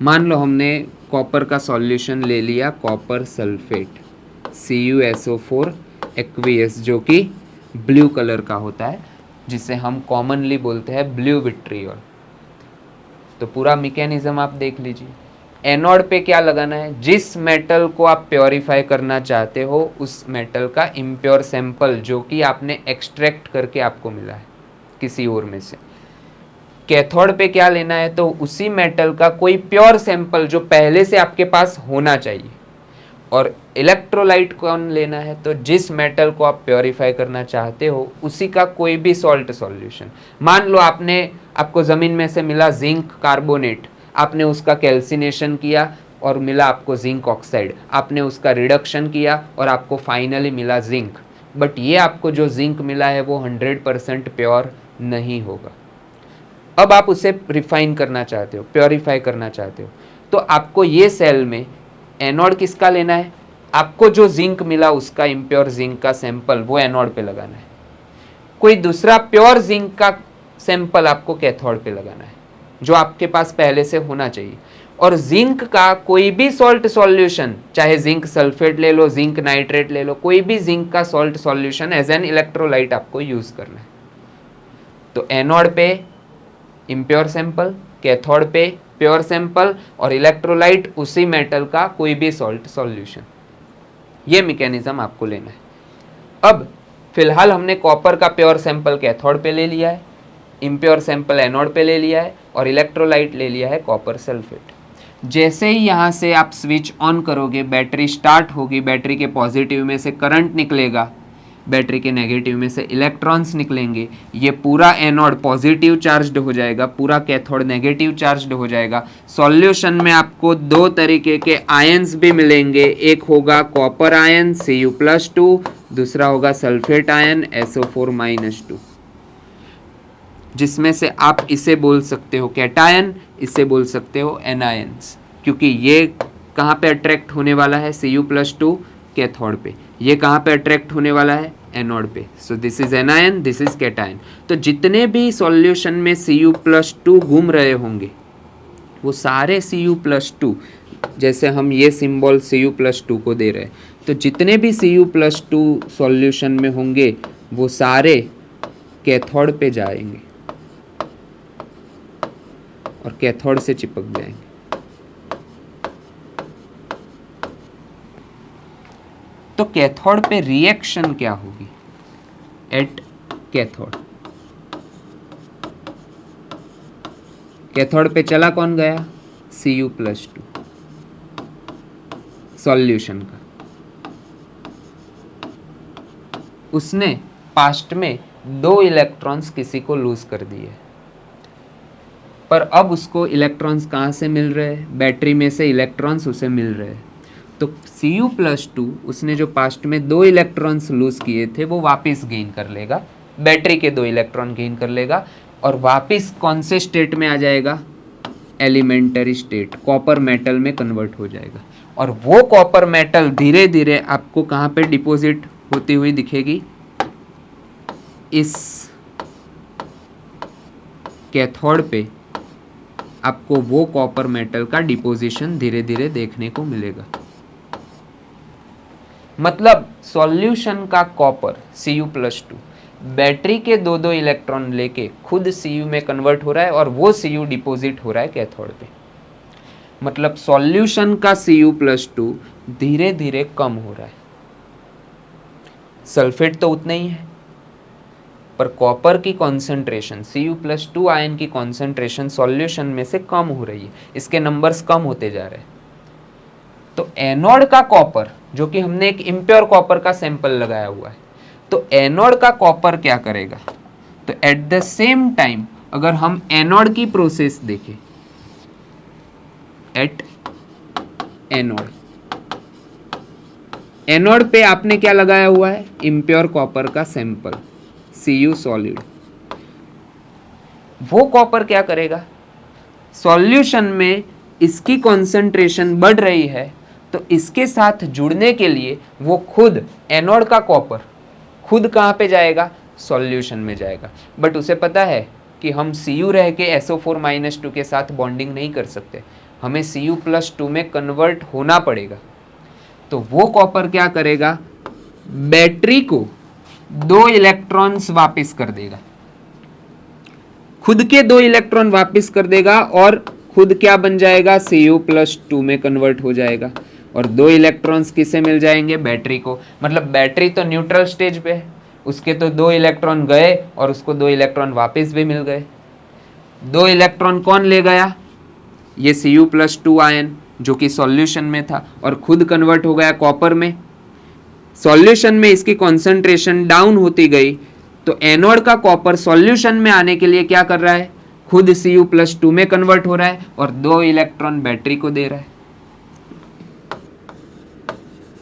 मान लो हमने कॉपर का सॉल्यूशन ले लिया, कॉपर सल्फेट CuSO4 एक्वियस, जो कि ब्लू कलर का होता है, जिसे हम कॉमनली बोलते हैं ब्लू विट्रियोल। तो पूरा मैकेनिज्म आप देख लीजिए। एनोड पे क्या लगाना है, जिस मेटल को आप प्योरीफाई करना चाहते हो उस मेटल का इम्प्योर सैंपल जो कि आपने एक्सट्रैक्ट करके आपको मिला है किसी और में से। कैथोड पे क्या लेना है, तो उसी मेटल का कोई प्योर सैंपल जो पहले से आपके पास होना चाहिए। और इलेक्ट्रोलाइट कौन लेना है, तो जिस मेटल को आप प्योरीफाई करना चाहते हो उसी का कोई भी सॉल्ट सॉल्यूशन। मान लो आपको ज़मीन में से मिला जिंक कार्बोनेट, आपने उसका कैल्सिनेशन किया और मिला आपको जिंक ऑक्साइड, आपने उसका रिडक्शन किया और आपको फाइनली मिला जिंक। बट ये आपको जो जिंक मिला है वो 100% प्योर नहीं होगा। अब आप उसे रिफाइन करना चाहते हो, प्योरीफाई करना चाहते हो, तो आपको ये सेल में एनोड किसका लेना है, आपको जो जिंक मिला उसका इम्प्योर जिंक का सैंपल वो एनोड पे लगाना है। कोई दूसरा प्योर जिंक का सैंपल आपको कैथोड पे लगाना है जो आपके पास पहले से होना चाहिए। और जिंक का कोई भी सॉल्ट सॉल्यूशन, चाहे जिंक सल्फेट ले लो, जिंक नाइट्रेट ले लो, कोई भी जिंक का salt solution as an electrolyte आपको यूज करना है। तो एनोड पे इम्प्योर सैंपल, कैथोड पे प्योर सैंपल और इलेक्ट्रोलाइट उसी मेटल का कोई भी सॉल्ट सॉल्यूशन। ये मैकेनिज्म आपको लेना है। अब फिलहाल हमने कॉपर का प्योर सैंपल कैथोड पे ले लिया है, इम्प्योर सैंपल एनोड पे ले लिया है और इलेक्ट्रोलाइट ले लिया है कॉपर सल्फेट। जैसे ही यहाँ से आप स्विच ऑन करोगे बैटरी स्टार्ट होगी, बैटरी के पॉजिटिव में से करंट निकलेगा, बैटरी के नेगेटिव में से इलेक्ट्रॉन्स निकलेंगे। ये पूरा एनोड पॉजिटिव चार्ज्ड हो जाएगा, पूरा कैथोड नेगेटिव चार्ज्ड हो जाएगा। सॉल्यूशन में आपको दो तरीके के आयंस भी मिलेंगे, एक होगा कॉपर आयन Cu+2, दूसरा होगा सल्फेट आयन SO4-2, जिसमें से आप इसे बोल सकते हो कैटायन, इसे बोल सकते हो एनायंस, क्योंकि ये कहाँ पे अट्रैक्ट होने वाला है, Cu+2 कैथोड पे, ये कहाँ पे अट्रैक्ट होने वाला है, एनोड पे। So this is anion, this is cation. तो जितने भी सॉल्यूशन में Cu+2 घूम रहे होंगे वो सारे Cu+2, जैसे हम ये सिंबल Cu+2 को दे रहे हैं, तो जितने भी Cu+2 सॉल्यूशन में होंगे वो सारे कैथोड पे जाएंगे और कैथोड से चिपक जाएंगे। तो कैथोड पे रिएक्शन क्या होगी एट कैथोड, कैथोड पे चला कौन गया, Cu+2 सॉल्यूशन का। उसने पास्ट में 2 इलेक्ट्रॉन्स किसी को लूज कर दिए, पर अब उसको इलेक्ट्रॉन्स कहाँ से मिल रहे हैं, बैटरी में से इलेक्ट्रॉन्स उसे मिल रहे हैं। तो Cu+2 उसने जो पास्ट में 2 इलेक्ट्रॉन्स लूज किए थे वो वापस गेन कर लेगा, बैटरी के 2 इलेक्ट्रॉन गेन कर लेगा और वापस कौन से स्टेट में आ जाएगा, एलिमेंटरी स्टेट, कॉपर मेटल में कन्वर्ट हो जाएगा। और वो कॉपर मेटल धीरे धीरे आपको कहाँ पे डिपॉजिट होती हुई दिखेगी, इस कैथोड पे आपको वो कॉपर मेटल का डिपोजिशन धीरे धीरे देखने को मिलेगा। मतलब सॉल्यूशन का कॉपर Cu+2 बैटरी के 2 इलेक्ट्रॉन लेके खुद Cu में कन्वर्ट हो रहा है और वो Cu डिपोजिट हो रहा है कैथोड पे। मतलब सॉल्यूशन का Cu+2 धीरे धीरे कम हो रहा है। सल्फेट तो उतना ही है, पर कॉपर की कॉन्सेंट्रेशन, Cu+2 आयन की कॉन्सेंट्रेशन सॉल्यूशन में से कम हो रही है, इसके नंबर्स कम होते जा रहे हैं। तो एनोड का कॉपर, जो कि हमने एक इम्प्योर कॉपर का सैंपल लगाया हुआ है, तो एनोड का कॉपर क्या करेगा, तो एट द सेम टाइम अगर हम एनोड की प्रोसेस देखें, एट एनोड पे आपने क्या लगाया हुआ है, इम्प्योर कॉपर का सैंपल Cu सॉलिड। वो कॉपर क्या करेगा, सॉल्यूशन में इसकी कॉन्सेंट्रेशन बढ़ रही है तो इसके साथ जुड़ने के लिए वो खुद एनोड का कॉपर खुद कहाँ पे जाएगा, सॉल्यूशन में जाएगा। बट उसे पता है कि हम Cu रह के SO4-2 के साथ बॉन्डिंग नहीं कर सकते, हमें Cu+2 में कन्वर्ट होना पड़ेगा। तो वो कॉपर क्या करेगा, बैटरी को 2 इलेक्ट्रॉन्स वापस कर देगा, खुद के 2 इलेक्ट्रॉन वापस कर देगा और खुद क्या बन जाएगा, Cu+2 में कन्वर्ट हो जाएगा और 2 इलेक्ट्रॉन्स किसे मिल जाएंगे, बैटरी को। मतलब बैटरी तो न्यूट्रल स्टेज पे है, उसके तो 2 इलेक्ट्रॉन गए और उसको 2 इलेक्ट्रॉन वापस भी मिल गए। 2 इलेक्ट्रॉन कौन ले गया, ये Cu+2 आयन जो कि सॉल्यूशन में था और खुद कन्वर्ट हो गया कॉपर में। सॉल्यूशन में इसकी कॉन्सेंट्रेशन डाउन होती गई तो एनोड का कॉपर सॉल्यूशन में आने के लिए क्या कर रहा है, खुद Cu+2 में कन्वर्ट हो रहा है और 2 इलेक्ट्रॉन बैटरी को दे रहा है।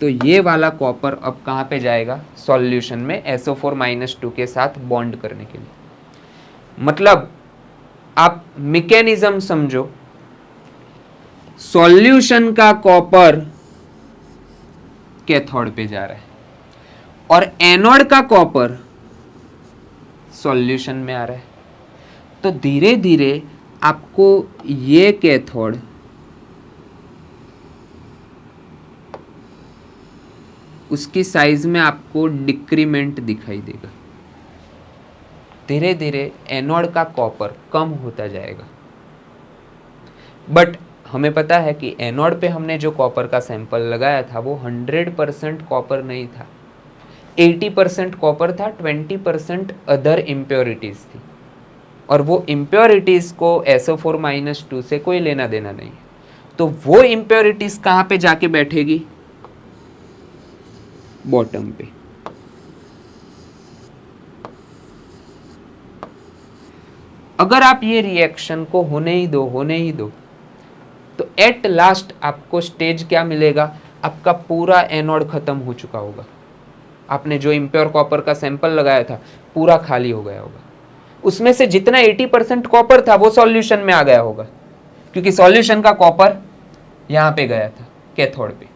तो ये वाला कॉपर अब कहाँ पे जाएगा, सॉल्यूशन में SO4-2 के साथ बॉन्ड करने के लिए। मतलब आप मैकेनिज्म समझो, सॉल्यूशन का कॉपर कैथोड पे जा रहा है और एनोड का कॉपर सॉल्यूशन में आ रहा है। तो धीरे धीरे आपको ये कैथोड उसकी साइज में आपको डिक्रीमेंट दिखाई देगा। धीरे धीरे एनोड का कॉपर कम होता जाएगा। बट हमें पता है कि एनोड पे हमने जो कॉपर का सैंपल लगाया था वो 100% कॉपर नहीं था, 80% कॉपर था, 20% अदर इम्प्योरिटीज थी और वो इम्प्योरिटीज को SO4-2 से कोई लेना देना नहीं है। तो वो इम्प्योरिटीज कहाँ पे जाके बैठेगी, बॉटम पे। अगर आप ये रिएक्शन को होने ही दो तो एट लास्ट आपको स्टेज क्या मिलेगा, आपका पूरा एनोड खत्म हो चुका होगा। आपने जो इम्प्योर कॉपर का सैंपल लगाया था पूरा खाली हो गया होगा, उसमें से जितना 80% कॉपर था वो सॉल्यूशन में आ गया होगा क्योंकि सॉल्यूशन का कॉपर यहाँ पे गया था कैथोड पे।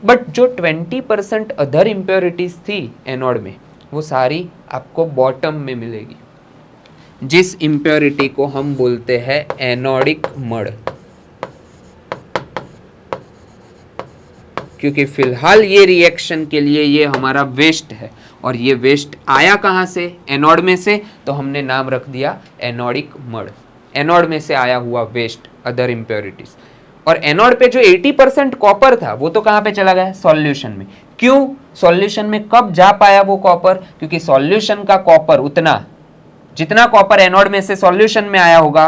बट जो 20% अदर इम्प्योरिटीज थी एनोड में वो सारी आपको बॉटम में मिलेगी, जिस इम्प्योरिटी को हम बोलते हैं एनोडिक मड। क्योंकि फिलहाल ये रिएक्शन के लिए ये हमारा वेस्ट है और ये वेस्ट आया कहाँ से, एनोड में से, तो हमने नाम रख दिया एनोडिक मड। एनोड में से आया हुआ वेस्ट, अदर इम्प्योरिटीज। और एनोड पे जो 80% कॉपर था वो तो कहाँ पे चला गया, सॉल्यूशन में। क्यों, सॉल्यूशन में कब जा पाया वो कॉपर, क्योंकि सॉल्यूशन का कॉपर उतना, जितना कॉपर एनोड में से सॉल्यूशन में आया होगा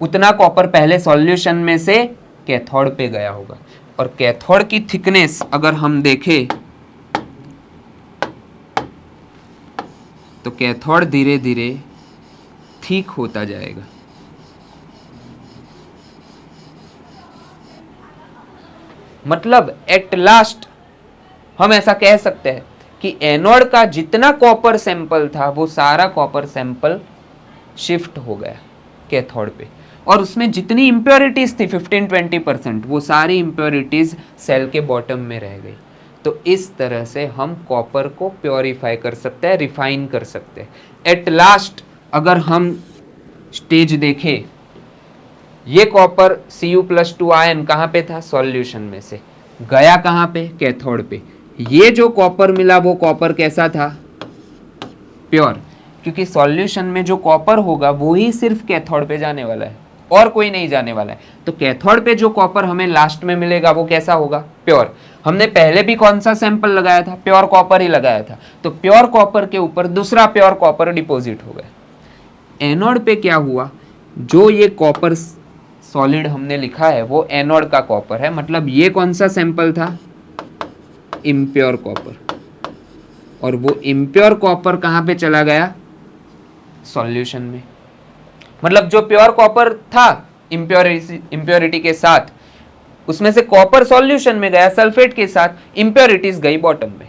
उतना कॉपर पहले सॉल्यूशन में से कैथोड पे गया होगा। और कैथोड की थिकनेस अगर हम देखें तो कैथोड धीरे धीरे थिक होता जाएगा। मतलब एट लास्ट हम ऐसा कह सकते हैं कि एनोड का जितना कॉपर सैंपल था वो सारा कॉपर सैंपल शिफ्ट हो गया कैथोड पे और उसमें जितनी इम्प्योरिटीज थी 15-20% वो सारी इम्प्योरिटीज सेल के बॉटम में रह गई। तो इस तरह से हम कॉपर को प्योरीफाई कर सकते हैं, रिफाइन कर सकते हैं। एट लास्ट अगर हम स्टेज देखें, ये कॉपर Cu+2 आयन कहाँ पे था, सॉल्यूशन में से गया कहाँ पे, कैथोड पे। ये जो कॉपर मिला वो कॉपर कैसा था, प्योर, क्योंकि सॉल्यूशन में जो कॉपर होगा वो ही सिर्फ कैथोड पे जाने वाला है और कोई नहीं जाने वाला है। तो कैथोड पे जो कॉपर हमें लास्ट में मिलेगा वो कैसा होगा, प्योर। हमने पहले भी कौन सा सैंपल लगाया था, प्योर कॉपर ही लगाया था। तो प्योर कॉपर के ऊपर दूसरा प्योर कॉपर डिपॉजिट हो गया। एनोड पे क्या हुआ, जो ये कॉपर सॉलिड हमने लिखा है वो एनोड का कॉपर है। मतलब ये कौन सा सैंपल था, इम्प्योर कॉपर। और वो इम्प्योर कॉपर कहाँ पे चला गया, सॉल्यूशन में। मतलब जो प्योर कॉपर था इम्प्योरिटी के साथ, उसमें से कॉपर सॉल्यूशन में गया सल्फेट के साथ, इम्प्योरिटीज गई बॉटम में।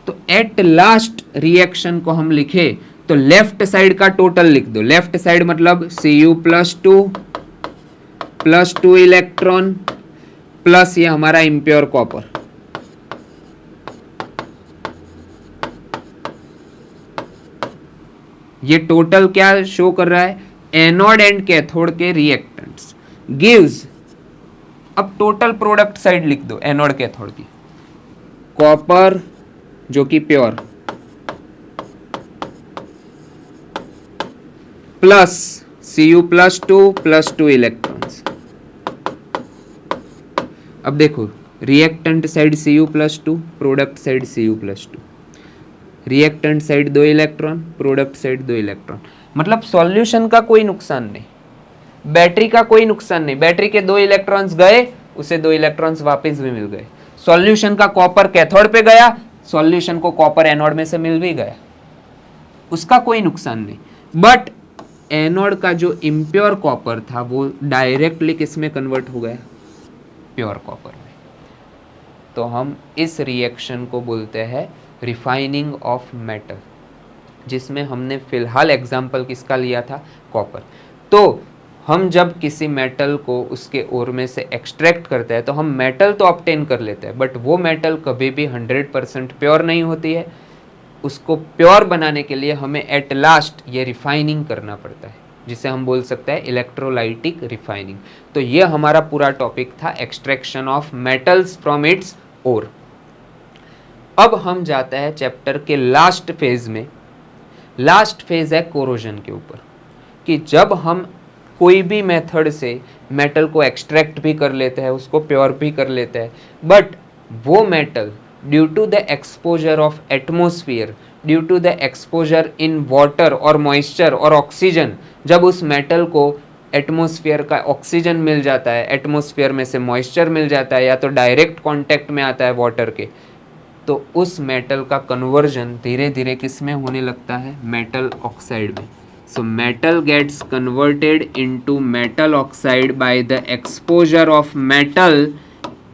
तो एट लास्ट रिएक्शन को हम लिखे तो लेफ्ट साइड का टोटल लिख दो। लेफ्ट साइड मतलब Cu+2 प्लस 2 इलेक्ट्रॉन प्लस ये हमारा इम्प्योर कॉपर। ये टोटल क्या शो कर रहा है, एनोड एंड कैथोड के रिएक्टेंट्स गिव्स। अब टोटल प्रोडक्ट साइड लिख दो एनोड कैथोड की, कॉपर जो कि प्योर प्लस Cu+2 इलेक्ट्रॉन्स। अब देखो, reactant side Cu+2, product side Cu+2, reactant side 2 electron, product side 2 electron. मतलब सॉल्यूशन का कोई नुकसान नहीं, बैटरी का कोई नुकसान नहीं। बैटरी के 2 इलेक्ट्रॉन्स गए, उसे 2 इलेक्ट्रॉन्स वापस भी मिल गए। सॉल्यूशन का कॉपर कैथोड पे गया, सॉल्यूशन को कॉपर एनोड में से मिल भी गया, उसका कोई नुकसान नहीं। बट एनोड का जो इम्प्योर कॉपर था वो डायरेक्टली किस में कन्वर्ट हो गया? प्योर कॉपर में। तो हम इस रिएक्शन को बोलते हैं रिफाइनिंग ऑफ मेटल, जिसमें हमने फिलहाल एग्जाम्पल किसका लिया था? कॉपर। तो हम जब किसी मेटल को उसके ओर में से एक्सट्रैक्ट करते हैं तो हम मेटल तो ऑब्टेन कर लेते हैं, बट वो मेटल कभी भी 100% प्योर नहीं होती है। उसको प्योर बनाने के लिए हमें एट लास्ट ये रिफाइनिंग करना पड़ता है, जिसे हम बोल सकते हैं इलेक्ट्रोलाइटिक रिफाइनिंग। तो ये हमारा पूरा टॉपिक था extraction of metals from its ore. अब हम जाते हैं चैप्टर के लास्ट फेज में। लास्ट फेज है कोरोजन के ऊपर, कि जब हम कोई भी मेथड से मेटल को एक्सट्रैक्ट भी कर लेते हैं, उसको प्योर भी कर लेते हैं, बट वो metal due to the exposure of atmosphere, due to the exposure in water और मॉइस्चर और ऑक्सीजन, जब उस मेटल को एटमोस्फियर का ऑक्सीजन मिल जाता है, एटमोस्फियर में से मॉइस्चर मिल जाता है, या तो डायरेक्ट कांटेक्ट में आता है वाटर के, तो उस मेटल का कन्वर्जन धीरे धीरे किस में होने लगता है? मेटल ऑक्साइड में। So metal gets converted into metal oxide by the exposure of metal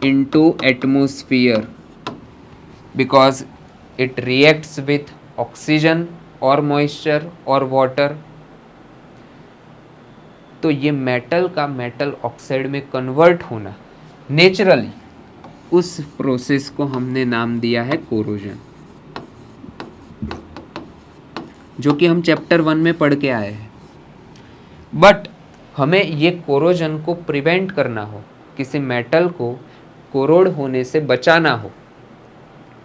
into atmosphere, because it reacts with oxygen और मॉइस्चर और वाटर। तो ये मेटल का मेटल ऑक्साइड में कन्वर्ट होना नेचुरली, उस प्रोसेस को हमने नाम दिया है कोरोजन, जो कि हम चैप्टर 1 में पढ़ के आए हैं। बट हमें ये कोरोजन को प्रिवेंट करना हो, किसी मेटल को कोरोड होने से बचाना हो,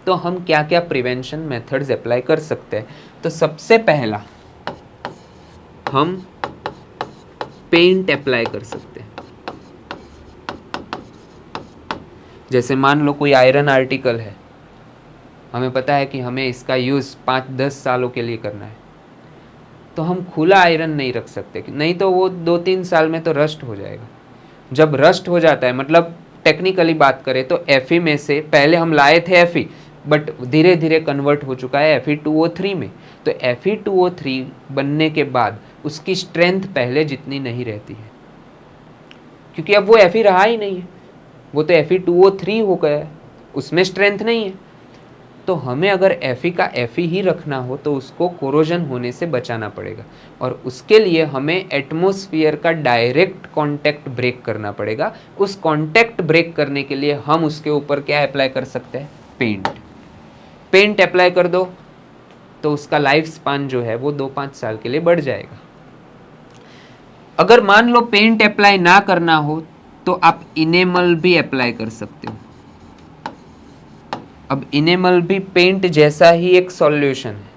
तो हम क्या क्या प्रिवेंशन मेथड्स अप्लाई कर सकते हैं? तो सबसे पहला हम पेंट अप्लाई कर सकते हैं। जैसे मान लो कोई आयरन आर्टिकल है, हमें पता है कि हमें इसका यूज़ 5-10 सालों के लिए करना है, तो हम खुला आयरन नहीं रख सकते, नहीं तो वो 2-3 साल में तो रस्ट हो जाएगा। जब रस्ट हो जाता है, मतलब टेक्निकली बात करें तो Fe में से पहले हम लाए थे Fe, बट धीरे धीरे कन्वर्ट हो चुका है Fe2O3 में। तो Fe2O3 बनने के बाद उसकी स्ट्रेंथ पहले जितनी नहीं रहती है, क्योंकि अब वो Fe रहा ही नहीं है, वो तो Fe2O3 हो गया है, उसमें स्ट्रेंथ नहीं है। तो हमें अगर Fe का Fe ही रखना हो तो उसको कोरोजन होने से बचाना पड़ेगा, और उसके लिए हमें एटमॉस्फेयर का डायरेक्ट कांटेक्ट ब्रेक करना पड़ेगा। उस कांटेक्ट ब्रेक करने के लिए हम उसके ऊपर क्या अप्लाई कर सकते हैं? पेंट। पेंट अप्लाई कर दो तो उसका लाइफ स्पान जो है वो 2-5 साल के लिए बढ़ जाएगा। अगर मान लो पेंट अप्लाई ना करना हो तो आप इनेमल भी अप्लाई कर सकते हो। अब इनेमल भी पेंट जैसा ही एक सॉल्यूशन है,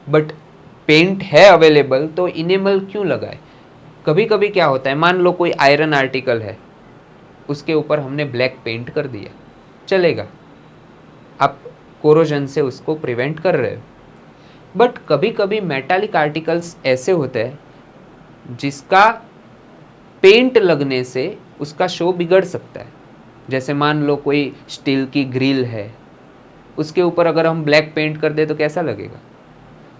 बट पेंट है अवेलेबल तो इनेमल क्यों लगाए? कभी कभी क्या होता है, मान लो कोई आयरन आर्टिकल है, उसके ऊपर हमने ब्लैक पेंट कर दिया, चलेगा, आप कोरोजन से उसको प्रिवेंट कर रहे हो। बट कभी कभी मेटालिक आर्टिकल्स ऐसे होते हैं जिसका पेंट लगने से उसका शो बिगड़ सकता है। जैसे मान लो कोई स्टील की ग्रिल है, उसके ऊपर अगर हम ब्लैक पेंट कर दे तो कैसा लगेगा?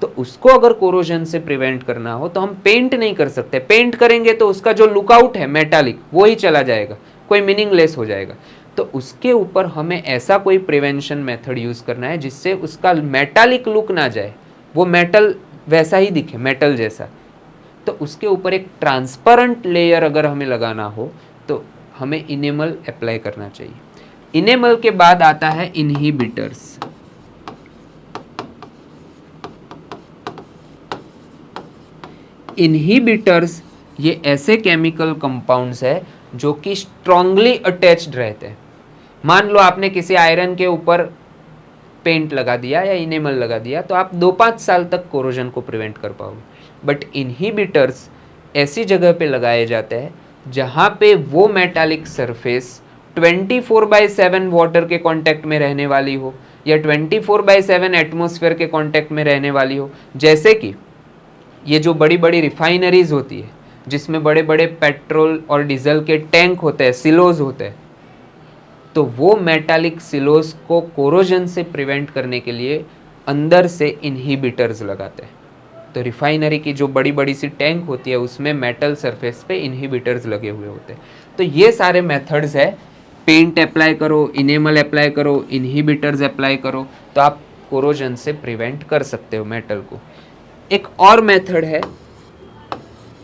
तो उसको अगर कोरोजन से प्रिवेंट करना हो तो हम पेंट नहीं कर सकते। पेंट करेंगे तो उसका जो लुकआउट है मेटालिक, वो ही चला जाएगा, कोई मीनिंगलेस हो जाएगा। तो उसके ऊपर हमें ऐसा कोई प्रिवेंशन मेथड यूज़ करना है जिससे उसका मेटालिक लुक ना जाए, वो मेटल वैसा ही दिखे, मेटल जैसा। तो उसके ऊपर एक ट्रांसपेरेंट लेयर अगर हमें लगाना हो तो हमें इनेमल अप्लाई करना चाहिए। इनेमल के बाद आता है इनहिबिटर्स। इनहिबिटर्स ये ऐसे केमिकल कंपाउंड्स है जो कि स्ट्रांगली अटैच्ड रहते हैं। मान लो आपने किसी आयरन के ऊपर पेंट लगा दिया या इनेमल लगा दिया, तो आप 2-5 साल तक कोरोजन को प्रिवेंट कर पाओगे। बट इनहिबिटर्स ऐसी जगह पे लगाए जाते हैं जहाँ पे वो मेटालिक सरफेस 24/7 वाटर के कांटेक्ट में रहने वाली हो या 24/7 एटमॉस्फेयर के कांटेक्ट में रहने वाली हो। जैसे कि ये जो बड़ी बड़ी रिफाइनरीज होती है जिसमें बड़े बड़े पेट्रोल और डीजल के टैंक होते हैं, सिलोज होते हैं, तो वो मेटालिक सिलोज को कोरोजन से प्रिवेंट करने के लिए अंदर से इनहिबिटर्स लगाते हैं। तो रिफाइनरी की जो बड़ी बड़ी सी टैंक होती है उसमें मेटल सरफेस पे इनहिबिटर्स लगे हुए होते हैं। तो ये सारे मेथड्स है, पेंट अप्लाई करो, इनेमल अप्लाई करो, इनहिबिटर्स अप्लाई करो, तो आप कोरोजन से प्रिवेंट कर सकते हो मेटल को। एक और मेथड है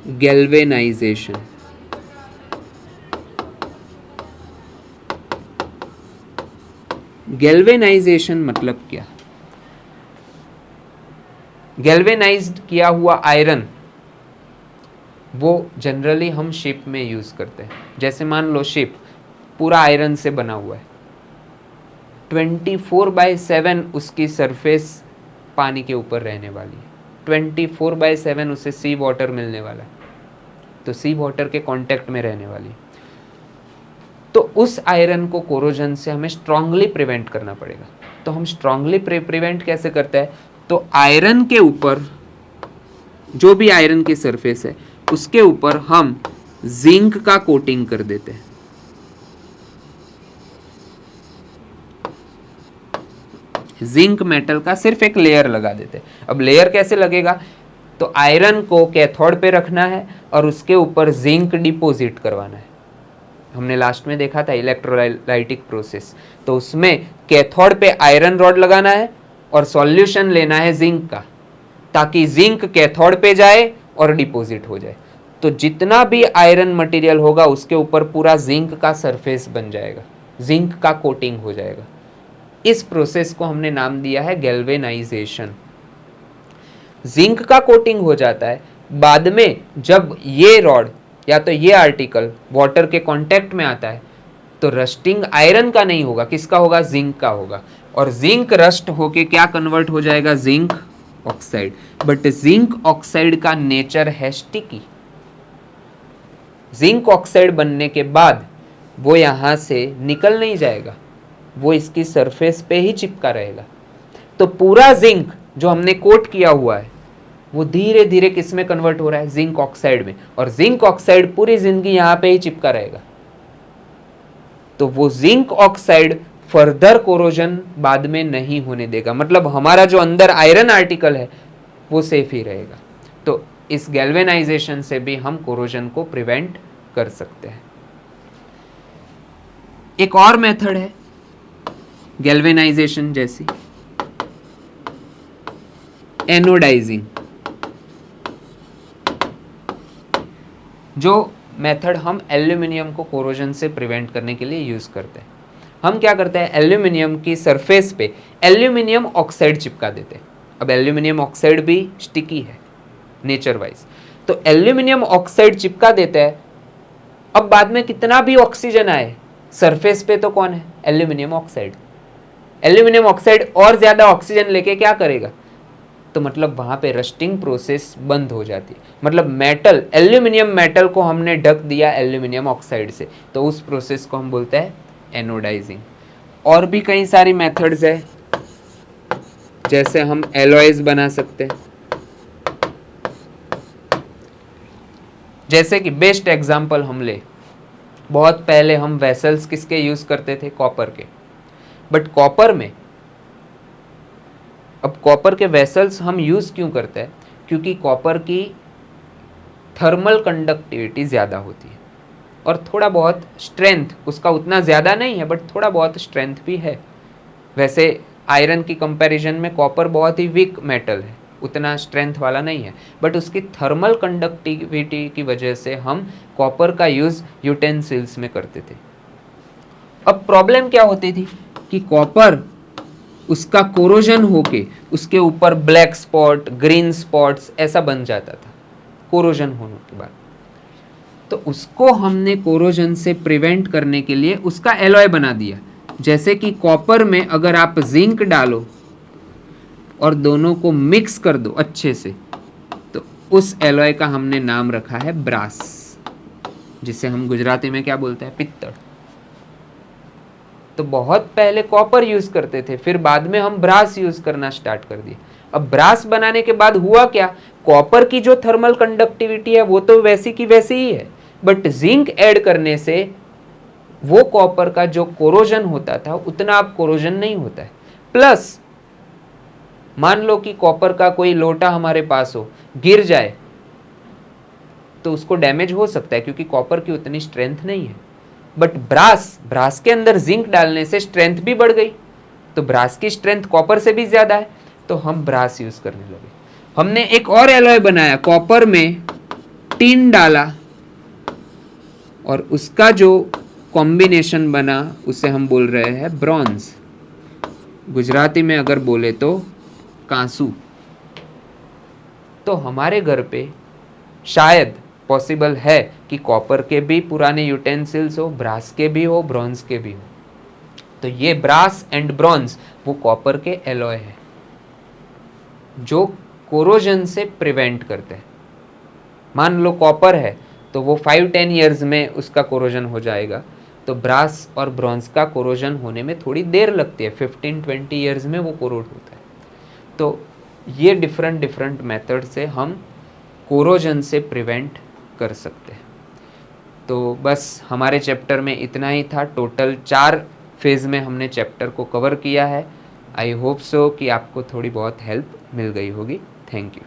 गैल्वेनाइजेशन। गैल्वेनाइजेशन मतलब क्या? गैल्वेनाइज्ड किया हुआ आयरन वो जनरली हम शिप में यूज करते हैं। जैसे मान लो शिप पूरा आयरन से बना हुआ है, 24/7 उसकी सरफेस पानी के ऊपर रहने वाली है, 24/7 उसे सी वाटर मिलने वाला है, तो सी वाटर के कांटेक्ट में रहने वाली। तो उस आयरन को कोरोजन से हमें स्ट्रांगली प्रिवेंट करना पड़ेगा। तो हम स्ट्रांगली प्रिवेंट कैसे करते हैं? तो आयरन के ऊपर, जो भी आयरन की सरफेस है उसके ऊपर हम जिंक का कोटिंग कर देते हैं। जिंक मेटल का सिर्फ एक लेयर लगा देते हैं। अब लेयर कैसे लगेगा? तो आयरन को कैथोड पे रखना है और उसके ऊपर जिंक डिपॉजिट करवाना है। हमने लास्ट में देखा था इलेक्ट्रोलाइटिक प्रोसेस, तो उसमें कैथोड पे आयरन रॉड लगाना है और सॉल्यूशन लेना है जिंक का, ताकि जिंक कैथोड पे जाए और डिपॉजिट हो जाए। तो जितना भी आयरन मटेरियल होगा उसके ऊपर पूरा जिंक का सरफेस बन जाएगा, जिंक का कोटिंग हो जाएगा। इस प्रोसेस को हमने नाम दिया है गैल्वेनाइजेशन। जिंक का कोटिंग हो जाता है, बाद में जब ये रॉड या तो ये आर्टिकल वाटर के कांटेक्ट में आता है तो रस्टिंग आयरन का नहीं होगा, किसका होगा? जिंक का होगा। और जिंक रस्ट होके क्या कन्वर्ट हो जाएगा? Zinc oxide. But zinc oxide का नेचर है स्टिकी। जिंक ऑक्साइड बनने के बाद वो यहां से निकल नहीं जाएगा, वो इसकी सरफेस पे ही चिपका रहेगा। तो पूरा जिंक जो हमने कोट किया हुआ है वो धीरे धीरे किस में कन्वर्ट हो रहा है? जिंक ऑक्साइड में। और जिंक ऑक्साइड पूरी जिंदगी यहां पे ही चिपका रहेगा। तो वो जिंक ऑक्साइड फर्दर कोरोजन बाद में नहीं होने देगा, मतलब हमारा जो अंदर आयरन आर्टिकल है वो सेफ ही रहेगा। तो इस गैल्वेनाइजेशन से भी हम कोरोजन को प्रिवेंट कर सकते हैं। एक और मेथड है गैल्वेनाइजेशन जैसी, एनोडाइजिंग। जो मेथड हम एल्यूमिनियम को कोरोजन से प्रिवेंट करने के लिए यूज करते हैं। हम क्या करते हैं? एल्यूमिनियम की सरफेस पे एल्यूमिनियम ऑक्साइड चिपका देते हैं। अब एल्यूमिनियम ऑक्साइड भी स्टिकी है नेचर वाइज, तो एल्यूमिनियम ऑक्साइड चिपका देते हैं। अब बाद में कितना भी ऑक्सीजन आए सरफेस पे तो कौन है? Aluminium oxide. एल्यूमिनियम ऑक्साइड और ज्यादा ऑक्सीजन लेके क्या करेगा? तो मतलब वहां पे रस्टिंग प्रोसेस बंद हो जाती है। मतलब मेटल, एल्यूमिनियम मेटल को हमने ढक दिया एल्यूमिनियम ऑक्साइड से, तो उस प्रोसेस को हम बोलते हैं एनोडाइजिंग। और भी कई सारी मेथड्स है, जैसे हम एलॉयज बना सकते हैं। जैसे कि बेस्ट एग्जांपल हम ले, बहुत पहले हम वेसल्स किसके यूज करते थे? कॉपर के। बट कॉपर में, अब कॉपर के वेसल्स हम यूज क्यों करते हैं? क्योंकि कॉपर की थर्मल कंडक्टिविटी ज़्यादा होती है और थोड़ा बहुत स्ट्रेंथ उसका उतना ज़्यादा नहीं है, बट थोड़ा बहुत स्ट्रेंथ भी है। वैसे आयरन की कंपैरिजन में कॉपर बहुत ही वीक मेटल है, उतना स्ट्रेंथ वाला नहीं है, बट उसकी थर्मल कंडक्टिविटी की वजह से हम कॉपर का यूज़ यूटेंसिल्स में करते थे। अब प्रॉब्लम क्या होती थी कि कॉपर, उसका कोरोजन होके उसके ऊपर ब्लैक स्पॉट, ग्रीन स्पॉट्स ऐसा बन जाता था कोरोजन होने के बाद। तो उसको हमने कोरोजन से प्रिवेंट करने के लिए उसका एलॉय बना दिया। जैसे कि कॉपर में अगर आप जिंक डालो और दोनों को मिक्स कर दो अच्छे से, तो उस एलॉय का हमने नाम रखा है ब्रास, जिसे हम गुजराती में क्या बोलते हैं, पित्तल। तो बहुत पहले कॉपर यूज करते थे, फिर बाद में हम ब्रास यूज करना स्टार्ट कर दिए। अब ब्रास बनाने के बाद हुआ क्या, कॉपर की जो थर्मल कंडक्टिविटी है वो तो वैसी की वैसी ही है, बट जिंक ऐड करने से वो कॉपर का जो कोरोजन होता था उतना अब कोरोजन नहीं होता है। प्लस मान लो कि कॉपर का कोई लोटा हमारे पास हो, गिर जाए तो उसको डैमेज हो सकता है क्योंकि कॉपर की उतनी स्ट्रेंथ नहीं है। बट ब्रास के अंदर जिंक डालने से स्ट्रेंथ भी बढ़ गई, तो ब्रास की स्ट्रेंथ कॉपर से भी ज्यादा है, तो हम ब्रास यूज करने लगे। हमने एक और एलॉय बनाया, कॉपर में टिन डाला और उसका जो कॉम्बिनेशन बना उसे हम बोल रहे हैं ब्रॉन्ज, गुजराती में अगर बोले तो कांसू। तो हमारे घर पे शायद पॉसिबल है कि कॉपर के भी पुराने यूटेंसिल्स हो, ब्रास के भी हो, ब्रॉन्ज के भी हो। तो ये ब्रास एंड ब्रॉन्ज वो कॉपर के एलॉय है जो कोरोजन से प्रिवेंट करते हैं। मान लो कॉपर है तो वो 5-10 ईयर्स में उसका कोरोजन हो जाएगा, तो ब्रास और ब्रॉन्ज का कोरोजन होने में थोड़ी देर लगती है, 15-20 ईयर्स में वो कोरोड होता है। तो ये डिफरेंट मेथड से हम कोरोजन से प्रिवेंट कर सकते हैं। तो बस हमारे चैप्टर में इतना ही था। टोटल 4 फेज़ में हमने चैप्टर को कवर किया है। आई होप सो कि आपको थोड़ी बहुत हेल्प मिल गई होगी। Thank you.